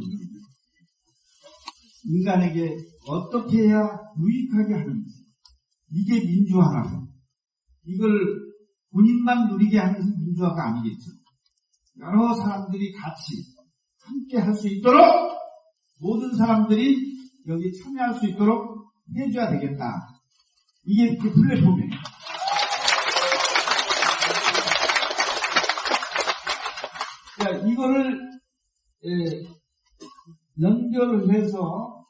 인간에게 어떻게 해야 유익하게 하는지. 이게 민주화라고. 이걸 본인만 누리게 하는 것은 민주화가 아니겠죠. 여러 사람들이 같이 함께 할 수 있도록 모든 사람들이 여기 참여할 수 있도록 해줘야 되겠다. 이게 그 플랫폼이에요. 자, 이거를 연결을 해서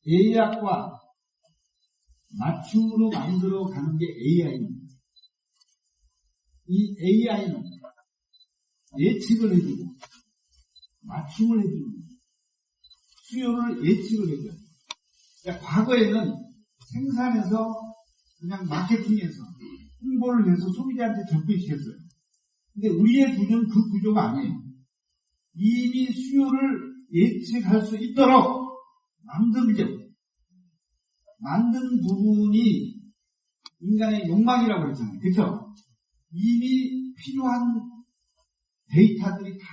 AI학과 맞춤으로 만들어 가는 게 AI입니다. 이 AI는 예측을 해주고 맞춤을 해주고 수요를 예측을 해줘요. 그러니까 과거에는 생산해서 그냥 마케팅해서 홍보를 해서 소비자한테 접근시켰어요. 근데 우리의 구조는 그 구조가 아니에요. 이미 수요를 예측할 수 있도록 만들죠. 만든 부분이 인간의 욕망이라고 그랬잖아요. 그렇죠? 이미 필요한 데이터들이 다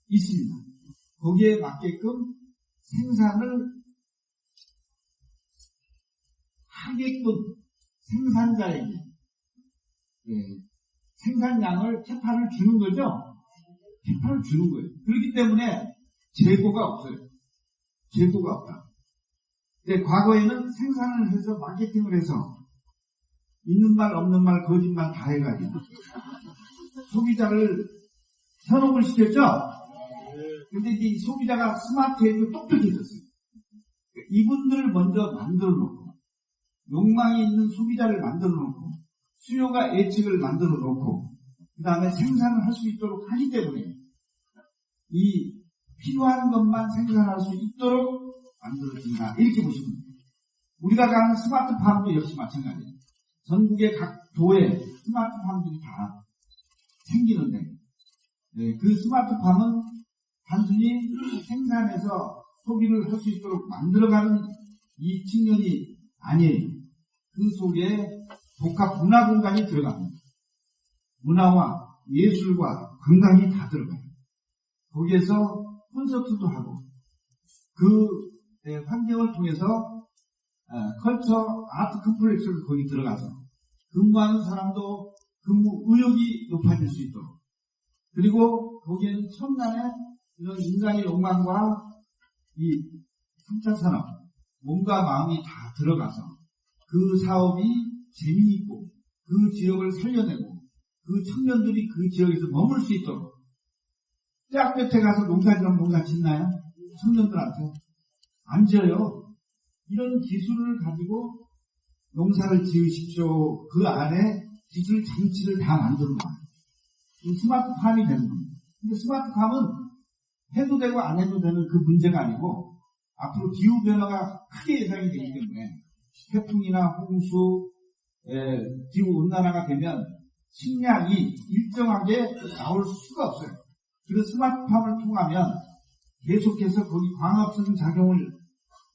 있습니다. 거기에 맞게끔 생산을 하게끔 생산자에게 생산량을 캐파를 주는 거죠. 캐파를 주는 거예요. 그렇기 때문에 재고가 없어요. 재고가 없다. 근데 과거에는 생산을 해서 마케팅을 해서 있는 말 없는 말 거짓말 다 해가지고 소비자를 현혹을 시켰죠. 근데 이 소비자가 스마트해지고 똑똑해졌어요. 이분들을 먼저 만들어 놓고 욕망이 있는 소비자를 만들어 놓고 수요가 예측을 만들어 놓고 그 다음에 생산을 할 수 있도록 하기 때문에 이 필요한 것만 생산할 수 있도록 만들어진다. 이렇게 보시면 돼요. 우리가 가는 스마트팜도 역시 마찬가지예요. 전국의 각 도에 스마트팜들이 다 생기는데 그 스마트팜은 단순히 생산해서 소비를 할 수 있도록 만들어가는 이 측면이 아니에요. 그 속에 복합 문화 공간이 들어갑니다. 문화와 예술과 관광이 다 들어가요. 거기에서 콘서트도 하고 그 환경을 통해서 컬처 아트 컴플렉스를 거기 들어가서 근무하는 사람도 근무 의욕이 높아질 수 있도록, 그리고 거기에는 첨단의 이런 인간의 욕망과 이 3차 산업, 몸과 마음이 다 들어가서 그 사업이 재미있고 그 지역을 살려내고 그 청년들이 그 지역에서 머물 수 있도록. 짝볕에 가서 농사지면 농사 짓나요? 청년들한테 안 지어요. 이런 기술을 가지고 농사를 지으십시오. 그 안에 기술 장치를 다 만드는 거예요. 스마트팜이 되는 겁니다. 근데 스마트팜은 해도 되고 안 해도 되는 그 문제가 아니고, 앞으로 기후변화가 크게 예상이 되기 때문에 태풍이나 홍수, 기후온난화가 되면 식량이 일정하게 나올 수가 없어요. 그래서 스마트팜을 통하면 계속해서 거기 광합성 작용을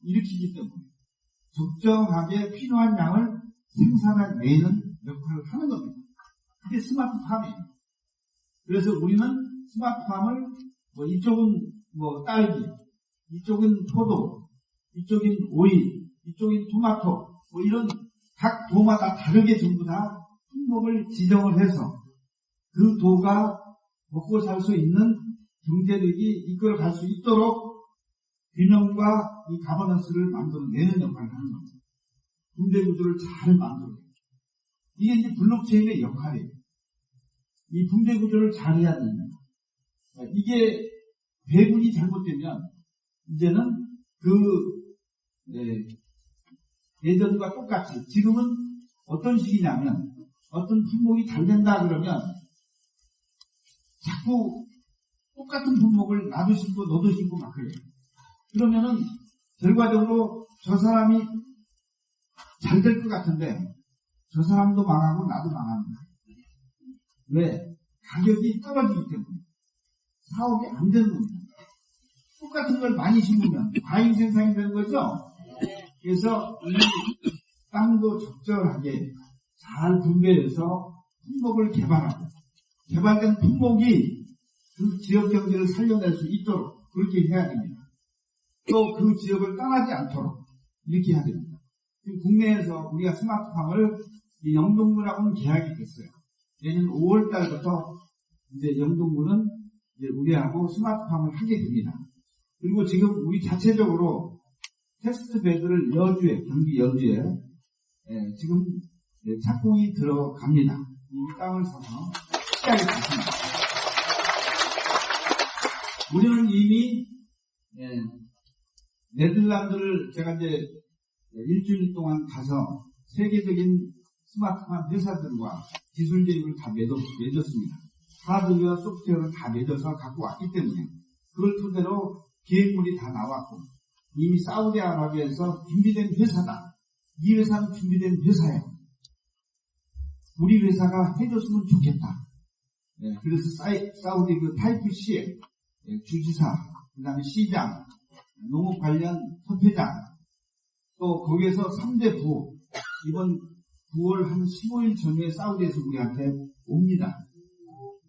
일으키기 때문에 적정하게 필요한 양을 생산해내는 역할을 하는 겁니다. 그게 스마트팜이에요. 그래서 우리는 스마트팜을 이쪽은 딸기, 이쪽은 포도, 이쪽은 오이, 이쪽은 토마토, 이런 각 도마다 다르게 전부 다 품목을 지정을 해서 그 도가 먹고 살 수 있는 경제력이 이끌어갈 수 있도록 균형과 이 가버넌스를 만들어내는 역할을 하는 겁니다. 분배구조를 잘 만들어내요. 이게 이제 블록체인의 역할이에요. 이 분배구조를 잘 해야 됩니다. 이게 배분이 잘못되면 이제는 예전과 똑같이, 지금은 어떤 식이냐면 어떤 품목이 잘 된다 그러면 자꾸 똑같은 품목을 나도 신고 너도 신고 막 그래요. 그러면은 결과적으로 저 사람이 잘 될 것 같은데 저 사람도 망하고 나도 망합니다. 왜? 가격이 떨어지기 때문에 사업이 안 되는 겁니다. 똑같은 걸 많이 심으면 과잉 생산이 되는 거죠. 그래서 이 땅도 적절하게 잘 분배해서 품목을 개발하고, 개발된 품목이 그 지역 경제를 살려낼 수 있도록 그렇게 해야 됩니다. 또 그 지역을 떠나지 않도록 이렇게 해야 됩니다. 지금 국내에서 우리가 스마트팜을 영동군하고는 계약이 됐어요. 내년 5월 달부터 이제 영동군은 이제 우리하고 스마트팜을 하게 됩니다. 그리고 지금 우리 자체적으로 테스트 베드를 여주에, 경기 여주에 지금 착공이 들어갑니다. 이 땅을 사서 시작이 됐습니다. 우리는 이미 네덜란드를 제가 이제 일주일 동안 가서 세계적인 스마트팜 회사들과 기술 제휴를 다 맺었습니다. 하드웨어, 소프트웨어를 다 맺어서 갖고 왔기 때문에 그걸 토대로 계획물이 다 나왔고, 이미 사우디아라비아에서 준비된 회사다. 이 회사는 준비된 회사예요. 우리 회사가 해줬으면 좋겠다. 그래서 사우디 그 타이프 C에 주지사, 그 다음에 시장, 농업 관련 협회장, 또 거기에서 3대 부호, 이번 9월 한 15일 전후에 사우디에서 우리한테 옵니다.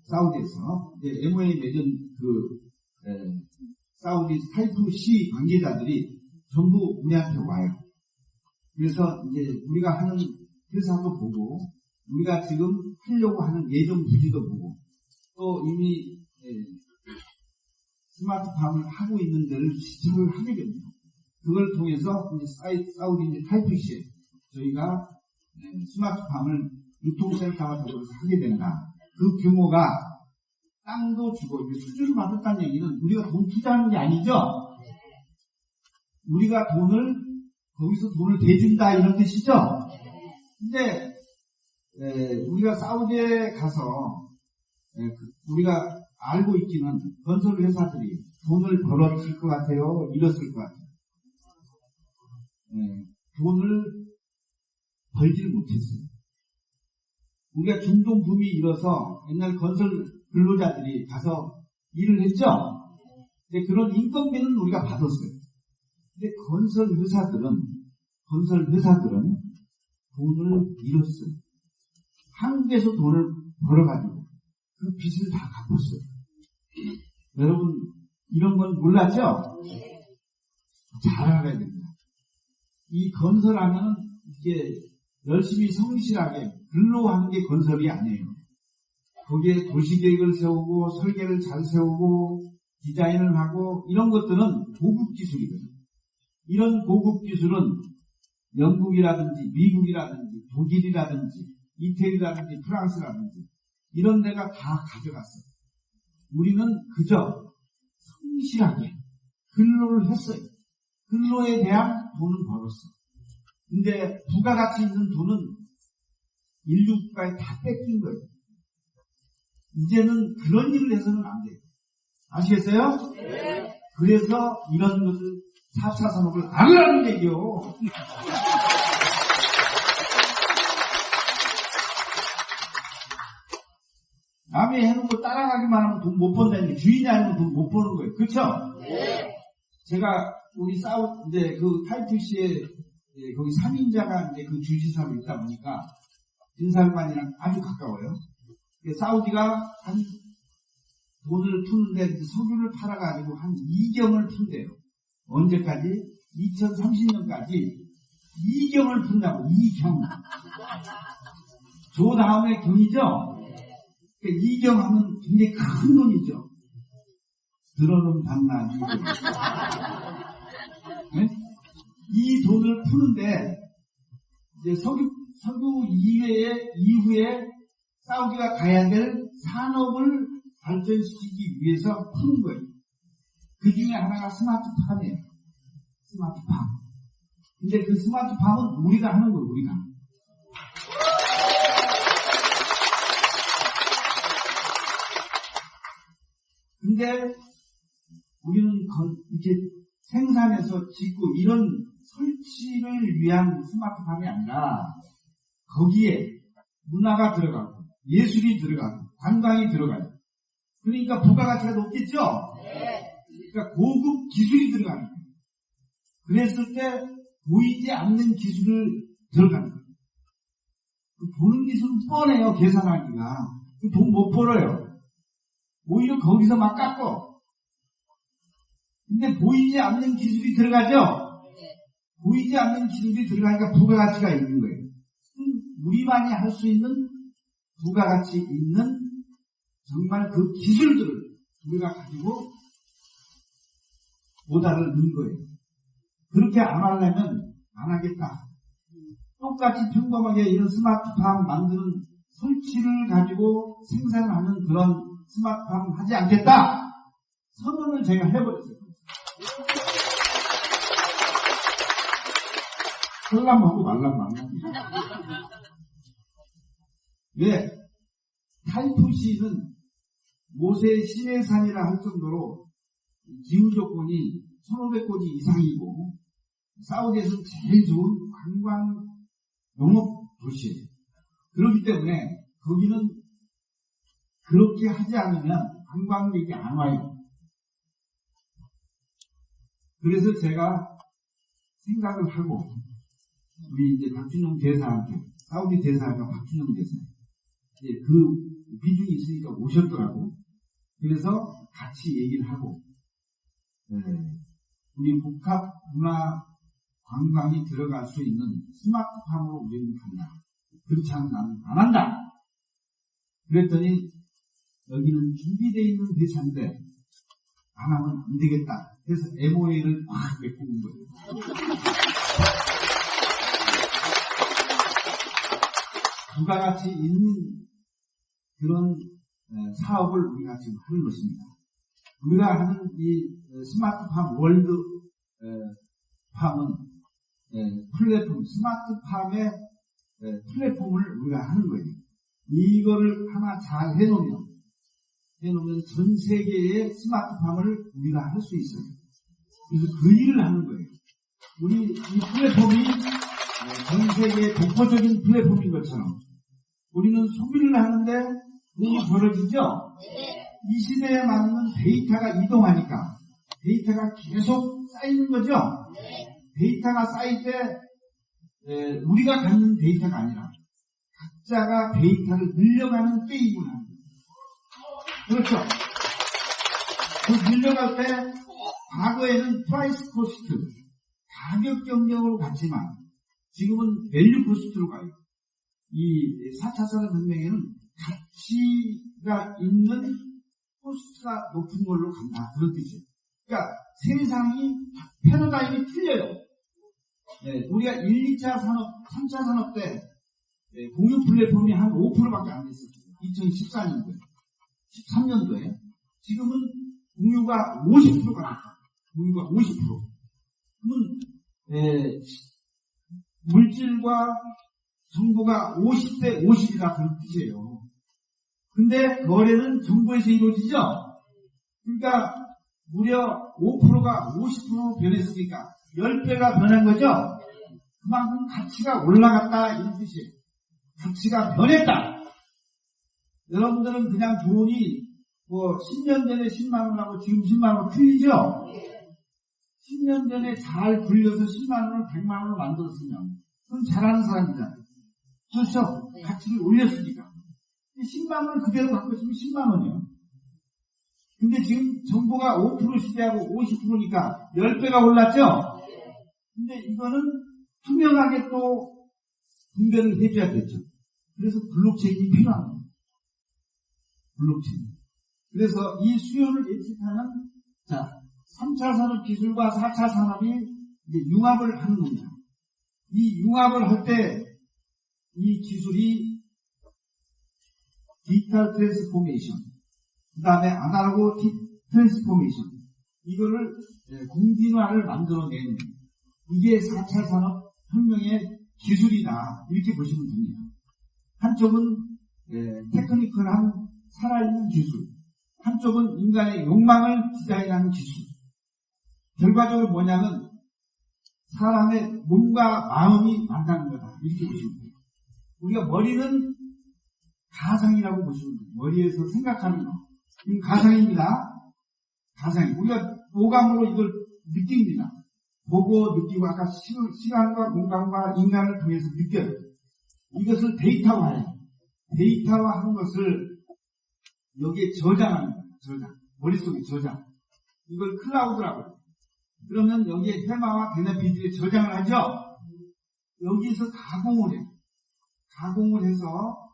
사우디에서 MOA 맺은 사우디 타이프 C 관계자들이 전부 우리한테 와요. 그래서 이제 우리가 하는 회사도 보고, 우리가 지금 하려고 하는 예정 부지도 보고, 또 이미 스마트팜을 하고 있는 데를 시청을 하게 됩니다. 그걸 통해서 이제 사우디 타이프 C에 저희가 스마트팜을 유통센터와 더불어서 하게 된다. 그 규모가 땅도 주고 수주를 받았다는 얘기는 우리가 돈 투자하는 게 아니죠. 우리가 거기서 돈을 대준다 이런 뜻이죠. 근데 우리가 사우디에 가서 우리가 알고 있기는 건설 회사들이 돈을 벌었을 것 같아요, 잃었을 것 같아요. 돈을 벌지를 못했어요. 우리가 중동 붐이 일어서 옛날 건설 근로자들이 가서 일을 했죠. 근데 그런 인건비는 우리가 받았어요. 근데 건설 회사들은 돈을 잃었어요. 한국에서 돈을 벌어가지고 그 빚을 다 갚았어요. 여러분 이런 건 몰랐죠? 잘 알아야 됩니다. 이 건설하면 이게 열심히 성실하게 근로하는 게 건설이 아니에요. 거기에 도시계획을 세우고 설계를 잘 세우고 디자인을 하고 이런 것들은 고급 기술이거든요. 이런 고급 기술은 영국이라든지 미국이라든지 독일이라든지 이태리라든지 프랑스라든지 이런 데가 다 가져갔어요. 우리는 그저 성실하게 근로를 했어요. 근로에 대한 돈은 벌었어요. 근데 부가가치 있는 돈은 인류 국가에 다 뺏긴 거예요. 이제는 그런 일을 해서는 안 돼요. 아시겠어요? 네. 그래서 이런 것을 4차 산업을 안 하라는 얘기요. 남이 해놓은 거 따라가기만 하면 돈 못 번다는 게 주인이 아니면 돈 못 버는 거예요. 그렇죠? 네. 제가 우리 이제 그 타이프시에 거기 3인자가 이제 그 주지사로 있다 보니까 진살만이랑 아주 가까워요. 사우디가 한 돈을 푸는데 석유를 팔아가지고 한 2경을 푼대요. 언제까지? 2030년까지 2경을 푼다고. 2경. 조 다음에 경이죠? 2경 하면 굉장히 큰 돈이죠. 들어는 반나지. 네? 이 돈을 푸는데 이제 석유 이후에 사우디가 가야 될 산업을 발전시키기 위해서 푸는 거예요. 그 중에 하나가 스마트팜이에요. 스마트팜. 근데 그 스마트팜은 우리가 하는 거예요, 우리가. 근데 우리는 이렇게 생산해서 짓고 이런 설치를 위한 스마트팜이 아니라 거기에 문화가 들어가고 예술이 들어가고 관광이 들어가요. 그러니까 부가가치가 높겠죠? 그러니까 고급 기술이 들어가는 거예요. 그랬을 때 보이지 않는 기술을 들어가는 거예요. 보는 기술은 뻔해요. 계산하기가. 돈 못 벌어요. 오히려 거기서 막 깎고. 근데 보이지 않는 기술이 들어가죠? 보이지 않는 기술이 들어가니까 부가가치가 있는 거예요. 우리만이 할 수 있는 부가가치 있는 정말 그 기술들을 우리가 가지고 오다를 넣은 거예요. 그렇게 안 하려면 안 하겠다. 똑같이 평범하게 이런 스마트팜 만드는 설치를 가지고 생산하는 그런 스마트팜 하지 않겠다. 선언을 제가 해버렸어요. 설람하고 말람말람. 왜? 타이푸시는 모세 시내산이라 할 정도로 기후 조건이 1500고지 이상이고 사우디에서는 제일 좋은 관광 농업 도시예요. 그렇기 때문에 거기는 그렇게 하지 않으면 관광객이 안 와요. 그래서 제가 생각을 하고 우리 이제 박준영 대사한테 사우디 대사가 박준영 대사 그 비중이 있으니까 오셨더라고. 그래서 같이 얘기를 하고 우리 복합 문화 관광이 들어갈 수 있는 스마트팜으로 우리는 간다. 그렇지 않으면 나는 안 한다. 그랬더니 여기는 준비되어 있는 회사인데 안 하면 안 되겠다. 그래서 MOA를 막 맺고 온 거예요. 부가가치 있는 그런 사업을 우리가 지금 하는 것입니다. 우리가 하는 이 스마트팜 월드 팜은 플랫폼, 스마트팜의 플랫폼을 우리가 하는 거예요. 이거를 하나 잘 해놓으면 전 세계의 스마트팜을 우리가 할 수 있어요. 그래서 그 일을 하는 거예요. 우리 이 플랫폼이 전 세계의 독보적인 플랫폼인 것처럼 우리는 소비를 하는데 돈이 벌어지죠? 이 시대에 맞는 데이터가 이동하니까 데이터가 계속 쌓이는 거죠? 데이터가 쌓일 때 우리가 갖는 데이터가 아니라 각자가 데이터를 늘려가는 게임을 하는 거예요. 그렇죠. 그 늘려갈 때 과거에는 프라이스 코스트, 가격 경쟁으로 갔지만 지금은 밸류 코스트로 가요. 이 4차 산업혁명에는 가치가 있는 코스트가 높은 걸로 간다. 그런 뜻이에요. 그러니까 세상이 패러다임이 틀려요. 우리가 1, 2차 산업, 3차 산업 때 공유 플랫폼이 한 5%밖에 안 됐었어요. 2014년도에. 13년도에. 지금은 공유가 50%가 났다. 공유가 50%. 그러면 물질과 정보가 50대 50이다 그런 뜻이에요. 근데 거래는 정보에서 이루어지죠? 그러니까 무려 5%가 50% 변했으니까 10배가 변한 거죠? 그만큼 가치가 올라갔다 이런 뜻이에요. 가치가 변했다. 여러분들은 그냥 돈이 뭐 10년 전에 10만 원하고 지금 10만 원 틀리죠? 10년 전에 잘 굴려서 10만 원을 100만 원을 만들었으면 그건 잘하는 사람이잖아요. 그렇죠? 가치를 올렸으니까. 10만 원을 그대로 갖고 있으면 10만 원이에요. 근데 지금 정보가 5% 시대하고 50%니까 10배가 올랐죠? 근데 이거는 투명하게 또 분배를 해줘야겠죠. 그래서 블록체인이 필요한 겁니다. 블록체인. 그래서 이 수요를 예측하는 3차 산업 기술과 4차 산업이 이제 융합을 하는 겁니다. 이 융합을 할 때 이 기술이 디지털 트랜스포메이션, 그 다음에 아날로그 트랜스포메이션, 이거를 공진화를 만들어내는 이게 4차 산업 혁명의 기술이다. 이렇게 보시면 됩니다. 한쪽은 테크니컬한 살아있는 기술, 한쪽은 인간의 욕망을 디자인하는 기술. 결과적으로 뭐냐면 사람의 몸과 마음이 만나는 거다. 이렇게 보시면 돼요. 우리가 머리는 가상이라고 보시면 돼요. 머리에서 생각하는 거. 이건 가상입니다. 가상이. 우리가 오감으로 이걸 느낍니다. 보고 느끼고 아까 시간과 공간과 인간을 통해서 느껴요. 이것을 데이터화해요. 데이터화한 것을 여기에 저장하는 거예요. 저장. 머릿속에 저장. 이걸 클라우드라고 해요. 그러면 여기에 테마와 베네피트에 저장을 하죠. 여기서 가공을 해요. 가공을 해서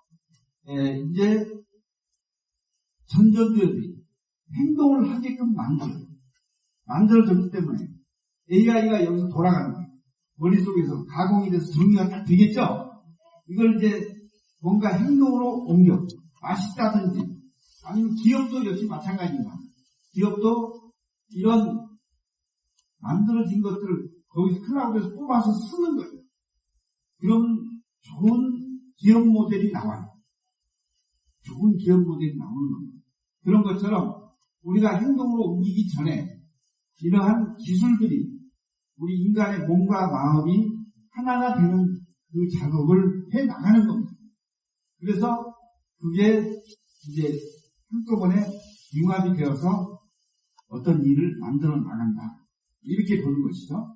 이제 전전기업이 행동을 하게끔 만들어졌기 때문에 AI가 여기서 돌아가는 거예요. 머릿속에서 가공이 돼서 정리가 딱 되겠죠? 이걸 이제 뭔가 행동으로 옮겨. 맛있다든지 아니면 기업도 역시 마찬가지입니다. 기업도 이런 만들어진 것들을 거기서 클라우드에서 뽑아서 쓰는 거예요. 그러면 좋은 기업 모델이 나와요. 좋은 기업 모델이 나오는 겁니다. 그런 것처럼 우리가 행동으로 옮기기 전에 이러한 기술들이 우리 인간의 몸과 마음이 하나가 되는 그 작업을 해 나가는 겁니다. 그래서 그게 이제 한꺼번에 융합이 되어서 어떤 일을 만들어 나간다. 이렇게 보는 것이죠.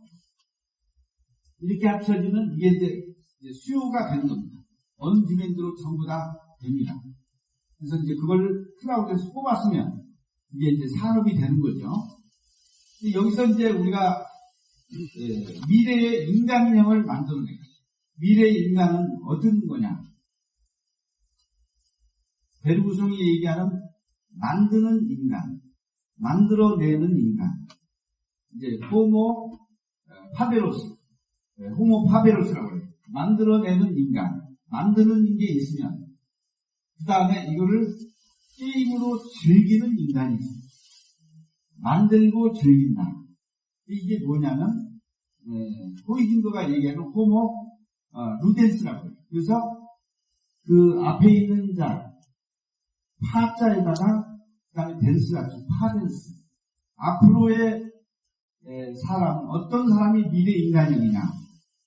이렇게 합쳐지면 이게 이제 수요가 되는 겁니다. 언 디맨드로 전부 다 됩니다. 그래서 이제 그걸 클라우드에서 뽑았으면 이게 이제 산업이 되는 거죠. 여기서 이제 우리가 미래의 인간형을 만들어내요. 미래의 인간은 어떤 거냐? 베르구송이 얘기하는 만드는 인간, 만들어내는 인간. 이제 호모 파베로스라고 해요. 만들어내는 인간, 만드는 게 있으면 그 다음에 이거를 게임으로 즐기는 인간이 있어요. 만들고 즐긴다. 이게 뭐냐면 호이징거가 얘기하는 호모 루덴스라고 해요. 그래서 그 앞에 있는 자 파자에다가 그 다음에 댄스가 있죠. 파댄스. 앞으로의 사람, 어떤 사람이 미래 인간이냐,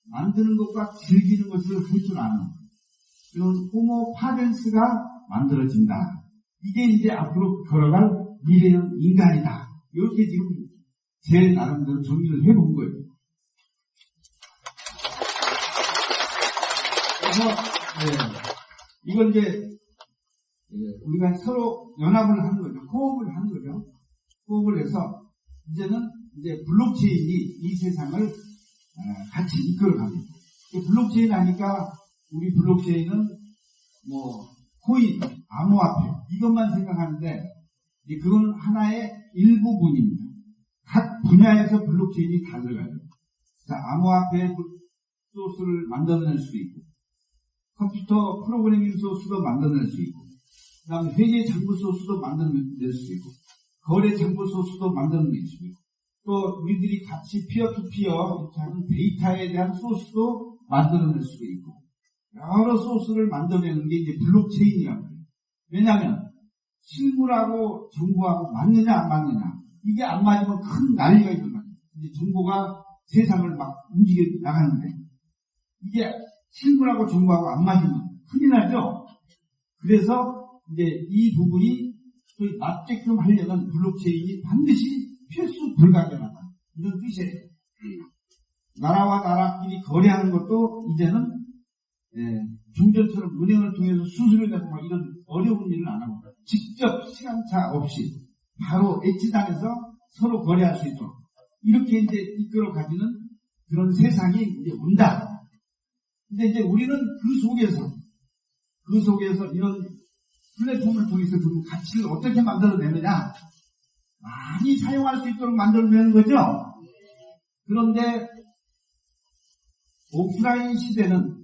만드는 것과 즐기는 것을 할 줄 아는 그런 호모 파덴스가 만들어진다. 이게 이제 앞으로 걸어갈 미래의 인간이다. 이렇게 지금 제 나름대로 정리를 해본 거예요. 이걸 이제 우리가 서로 연합을 하는 거죠. 호흡을 하는 거죠. 호흡을 해서 이제는 이제 블록체인이 이 세상을 같이 이끌어갑니다. 블록체인 하니까 우리 블록체인은 뭐 코인, 암호화폐 이것만 생각하는데 그건 하나의 일부분입니다. 각 분야에서 블록체인이 다 들어가요. 자, 암호화폐 소스를 만들어낼 수 있고, 컴퓨터 프로그래밍 소스도 만들어낼 수 있고, 그 다음에 회계 장부 소스도 만들어낼 수 있고, 거래 장부 소스도 만들어낼 수 있고, 또 우리들이 같이 피어투피어 이렇게 하는 데이터에 대한 소스도 만들어낼 수가 있고, 여러 소스를 만들어내는 게 이제 블록체인이라고 해요. 왜냐하면 실물하고 정보하고 맞느냐 안 맞느냐, 이게 안 맞으면 큰 난리가 일어나요. 이제 정보가 세상을 막 움직여 나가는데 이게 실물하고 정보하고 안 맞으면 큰일 나죠. 그래서 이제 이 부분이 맞게끔 하려면 블록체인이 반드시 필수 불가결하다, 이런 뜻이에요. 나라와 나라끼리 거래하는 것도 이제는 종전처럼 은행을 통해서 수수료 내고 막 이런 어려운 일을 안 하고 직접 시간차 없이 바로 엣지단에서 서로 거래할 수 있도록 이렇게 이제 이끌어 가지는 그런 세상이 이제 온다. 근데 이제 우리는 그 속에서 이런 플랫폼을 통해서 그 가치를 어떻게 만들어내느냐, 많이 사용할 수 있도록 만들어내는 거죠. 그런데 오프라인 시대는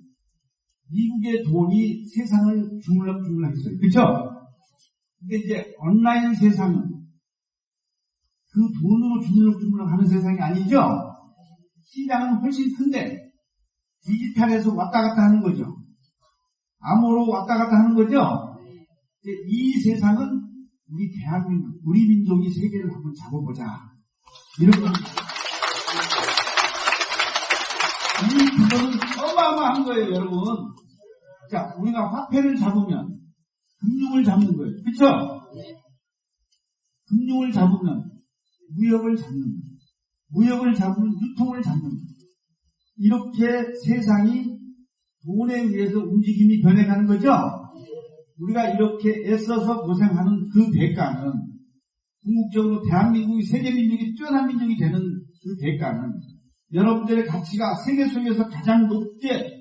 미국의 돈이 세상을 주물럭주물럭 했어요. 그렇죠? 근데 이제 온라인 세상은 그 돈으로 주물럭주물럭 하는 세상이 아니죠. 시장은 훨씬 큰데 디지털에서 왔다 갔다 하는 거죠. 암호로 왔다 갔다 하는 거죠. 이 세상은 우리 대한민국, 우리 민족이 세계를 한번 잡아보자, 이런 겁니다. 이 부분은 어마어마한 거예요, 여러분. 자, 우리가 화폐를 잡으면 금융을 잡는 거예요. 그렇죠? 금융을 잡으면 무역을 잡는 거예요. 무역을 잡으면 유통을 잡는 거예요. 이렇게 세상이 돈에 의해서 움직임이 변해가는 거죠. 우리가 이렇게 애써서 고생하는 그 대가는, 궁극적으로 대한민국이 세계민족이 뛰어난 민족이 되는 그 대가는 여러분들의 가치가 세계 속에서 가장 높게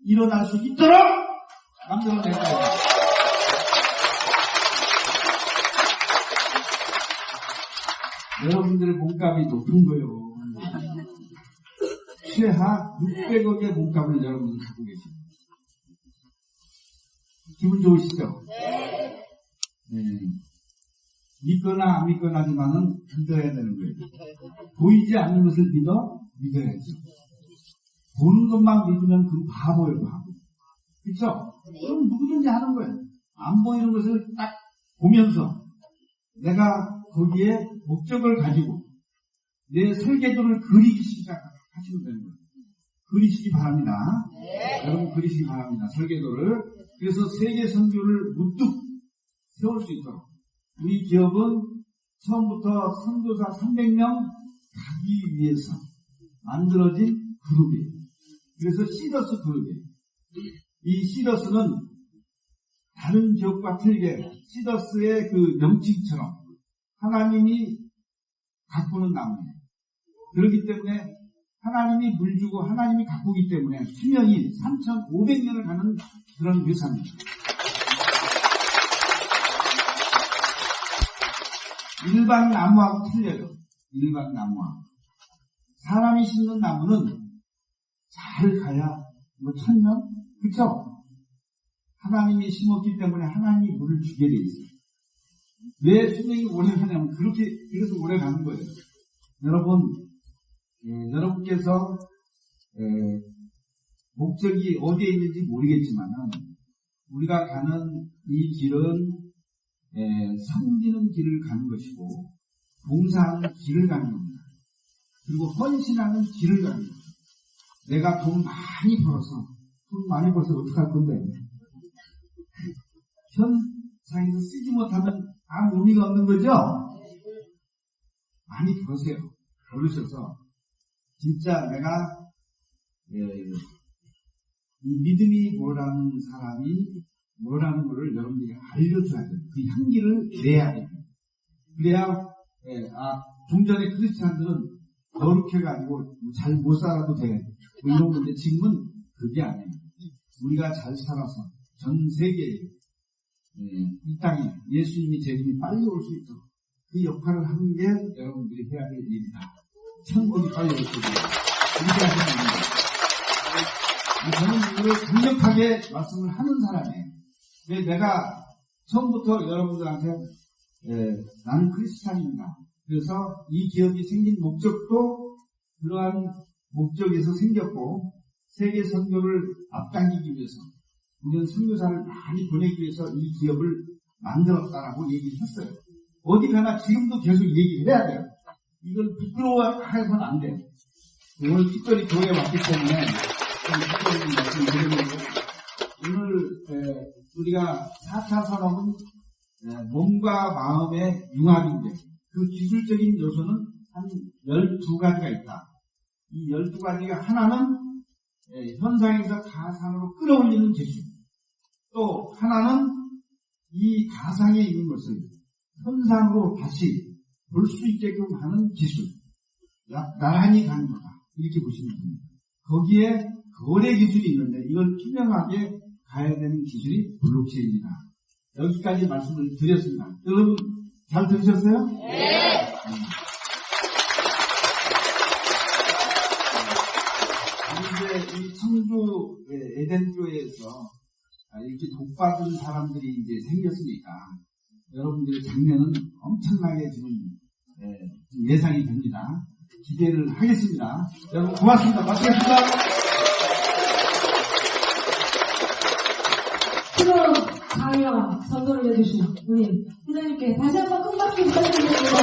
일어날 수 있도록 만들어낼 거예요. 여러분들의 몸값이 높은 거예요. 최하 600억의 몸값을 여러분들 갖고 계십니다. 기분 좋으시죠? 네. 믿거나 안 믿거나지만은 믿어야 되는 거예요. 보이지 않는 것을 믿어야죠. 보는 것만 믿으면 그 바보예요, 바보. 그렇죠? 그럼 누구든지 하는 거예요. 안 보이는 것을 딱 보면서 내가 거기에 목적을 가지고 내 설계도를 그리기 시작하시면 되는 거예요. 그리시기 바랍니다. 여러분 그리시기 바랍니다. 설계도를. 그래서 세계 선교를 문득 세울 수 있도록 우리 기업은 처음부터 선교사 300명 가기 위해서 만들어진 그룹이에요. 그래서 시더스 그룹이에요. 이 시더스는 다른 기업과 틀리게 시더스의 그 명칭처럼 하나님이 가꾸는 나무예요. 그렇기 때문에 하나님이 물 주고 하나님이 가꾸기 때문에 수명이 3,500년을 가는 그런 회사입니다. 일반 나무하고 틀려요. 일반 나무하고. 사람이 심는 나무는 잘 가야 뭐 1000년? 그쵸? 하나님이 심었기 때문에 하나님이 물을 주게 돼 있어요. 왜 수명이 오래 가냐면 그렇게 이래서 오래 가는 거예요. 여러분, 여러분께서 목적이 어디에 있는지 모르겠지만 우리가 가는 이 길은 섬기는 길을 가는 것이고 봉사하는 길을 가는 겁니다. 그리고 헌신하는 길을 가는 겁니다. 내가 돈 많이 벌어서 어떡할 건데 현상에서 쓰지 못하면 아무 의미가 없는 거죠? 많이 벌으세요. 벌으셔서 진짜 내가 이 믿음이 뭐라는 사람이 뭐라는 것을 여러분들이 알려줘야 돼요. 그 향기를 내야 돼요. 그래야 종전의 크리스찬들은 거룩해가지고 잘 못 살아도 돼. 뭐 이런 건데 지금은 그게 아니에요. 우리가 잘 살아서 전 세계에 이 땅에 예수님이 재림이 빨리 올 수 있도록 그 역할을 하는 게 여러분들이 해야 될 일이다. 천국이 빨리 올 수 있도록 이렇게 하시면 됩니다. 저는 이걸 강력하게 말씀을 하는 사람이에요. 내가 처음부터 여러분들한테 나는 크리스찬입니다. 그래서 이 기업이 생긴 목적도 그러한 목적에서 생겼고 세계 선교를 앞당기기 위해서 우리는 선교사를 많이 보내기 위해서 이 기업을 만들었다라고 얘기를 했어요. 어디 가나 지금도 계속 얘기를 해야 돼요. 이걸 부끄러워해서는 안 돼요. 오늘 특별히 교회에 왔기 때문에 특별히 말씀드리는데 오늘 우리가 4차 산업은 몸과 마음의 융합인데 그 기술적인 요소는 한 12가지가 있다. 이 12가지가 하나는 현상에서 가상으로 끌어올리는 기술, 또 하나는 이 가상에 있는 것을 현상으로 다시 볼 수 있게끔 하는 기술, 나란히 가는 거다. 이렇게 보시면 됩니다. 거기에 거래 기술이 있는데 이걸 투명하게 가야 되는 기술이 블록체인이다. 여기까지 말씀을 드렸습니다. 여러분 잘 들으셨어요? 네. 이제 이 청주 에덴교회에서 이렇게 독받은 사람들이 이제 생겼으니까 여러분들의 장면은 엄청나게 지금 예상이 됩니다. 기대를 하겠습니다. 여러분 고맙습니다. 마치겠습니다. 뜨거운 강의와 선도를 해주신 우리 회장님께 다시 한번 큰 박수 부탁드리겠습니다.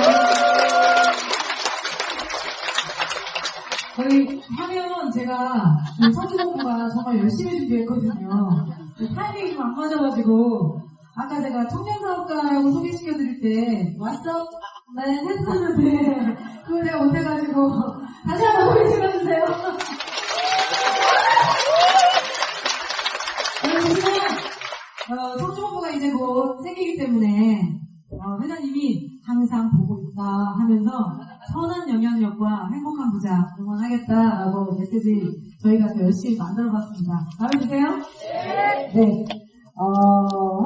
저희 하면 제가 성주공부가 정말 열심히 준비했거든요. 타이밍이 좀 안 맞아가지고 아까 제가 청년사업가라고 소개시켜드릴 때 왔어? 네 했었는데 그걸 제가 못해가지고 다시 한번 소리 질러주세요. 성주공부가 이제 곧 생기기 때문에 회장님이 항상 보고 있다 하면서 선한 영향력과 행복한 부자 응원하겠다라고 메시지 저희가 더 열심히 만들어봤습니다. 마음에 드세요? 네.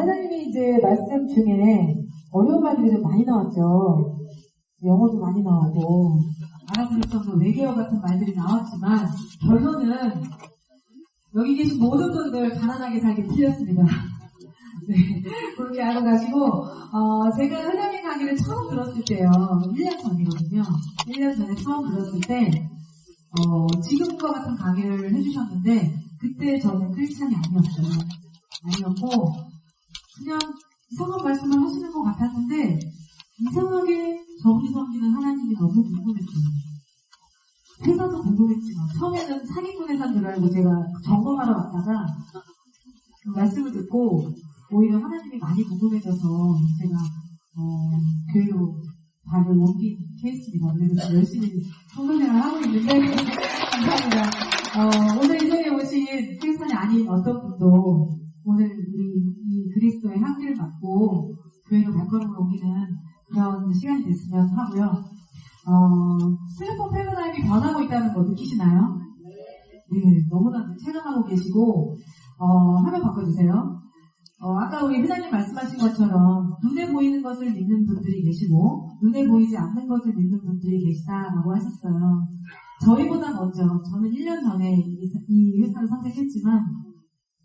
회장님이 이제 말씀 중에 어려운 말들이 좀 많이 나왔죠. 영어도 많이 나오고 알아들을 수 없는 외계어 같은 말들이 나왔지만 결론은 여기 계신 모든 분들 가난하게 살기 틀렸습니다. 네, 그렇게 알고 가시고 제가 회장님 강의를 처음 들었을 때요. 1년 전이거든요. 1년 전에 처음 들었을 때 지금과 같은 강의를 해주셨는데 그때 저는 크리스찬이 아니었어요. 아니었고 그냥 이상한 말씀을 하시는 것 같았는데 이상하게 저분이 섬기는 하나님이 너무 궁금했어요. 회사도 궁금했지만 처음에는 사기꾼 회사인 줄 알고 제가 점검하러 왔다가 말씀을 듣고 오히려 하나님이 많이 궁금해져서 제가 교회로 발을 옮긴 케이스입니다. 그래서 열심히 성도생활을 하고 있는데 감사합니다. 오늘 이 자리에 오신 크리스찬이 아닌 어떤 분도 오늘 우리 이 그리스도의 향기를 맡고 교회로 발걸음을 옮기는 그런 시간이 됐으면 하고요. 플랫폼 패러다임이 변하고 있다는 거 느끼시나요? 네, 너무나 체감하고 계시고 화면 바꿔주세요. 아까 우리 회장님 말씀하신 것처럼 눈에 보이는 것을 믿는 분들이 계시고 눈에 보이지 않는 것을 믿는 분들이 계시다라고 하셨어요. 저희보다 먼저 저는 1년 전에 이 회사를 선택했지만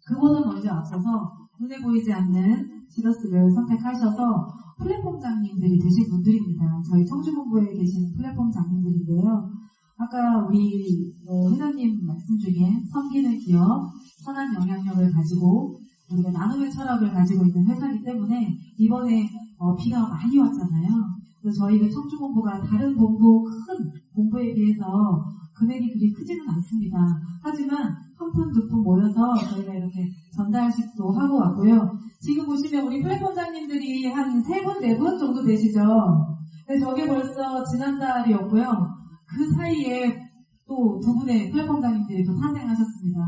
그보다 먼저 앞서서 눈에 보이지 않는 지더스를 선택하셔서 플랫폼 장님들이 되신 분들입니다. 저희 청주본부에 계신 플랫폼 장님들인데요. 아까 우리 회장님 말씀 중에 섬기는 기업, 선한 영향력을 가지고 우리가 나눔의 철학을 가지고 있는 회사이기 때문에 이번에 비가 많이 왔잖아요. 그래서 저희가 청주본부가 다른 본부 큰 본부에 비해서 금액이 그리 크지는 않습니다. 하지만 한 푼 두 푼 모여서 저희가 이렇게 전달식도 하고 왔고요. 지금 보시면 우리 플랫폼장님들이 한 3분, 4분 정도 되시죠? 근데 저게 벌써 지난달이었고요. 그 사이에 또 2분의 플랫폼장님들이 또 탄생하셨습니다.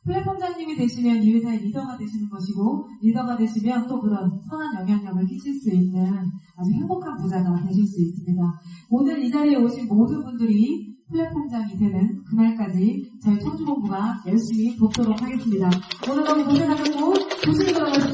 플랫폼장님이 되시면 이 회사의 리더가 되시는 것이고, 리더가 되시면 또 그런 선한 영향력을 끼칠 수 있는 아주 행복한 부자가 되실 수 있습니다. 오늘 이 자리에 오신 모든 분들이 플랫폼장이 되는 그날까지 저희 청주본부가 열심히 돕도록 하겠습니다. 오늘 너무 고생하셨고 조심히 돌아가십시오.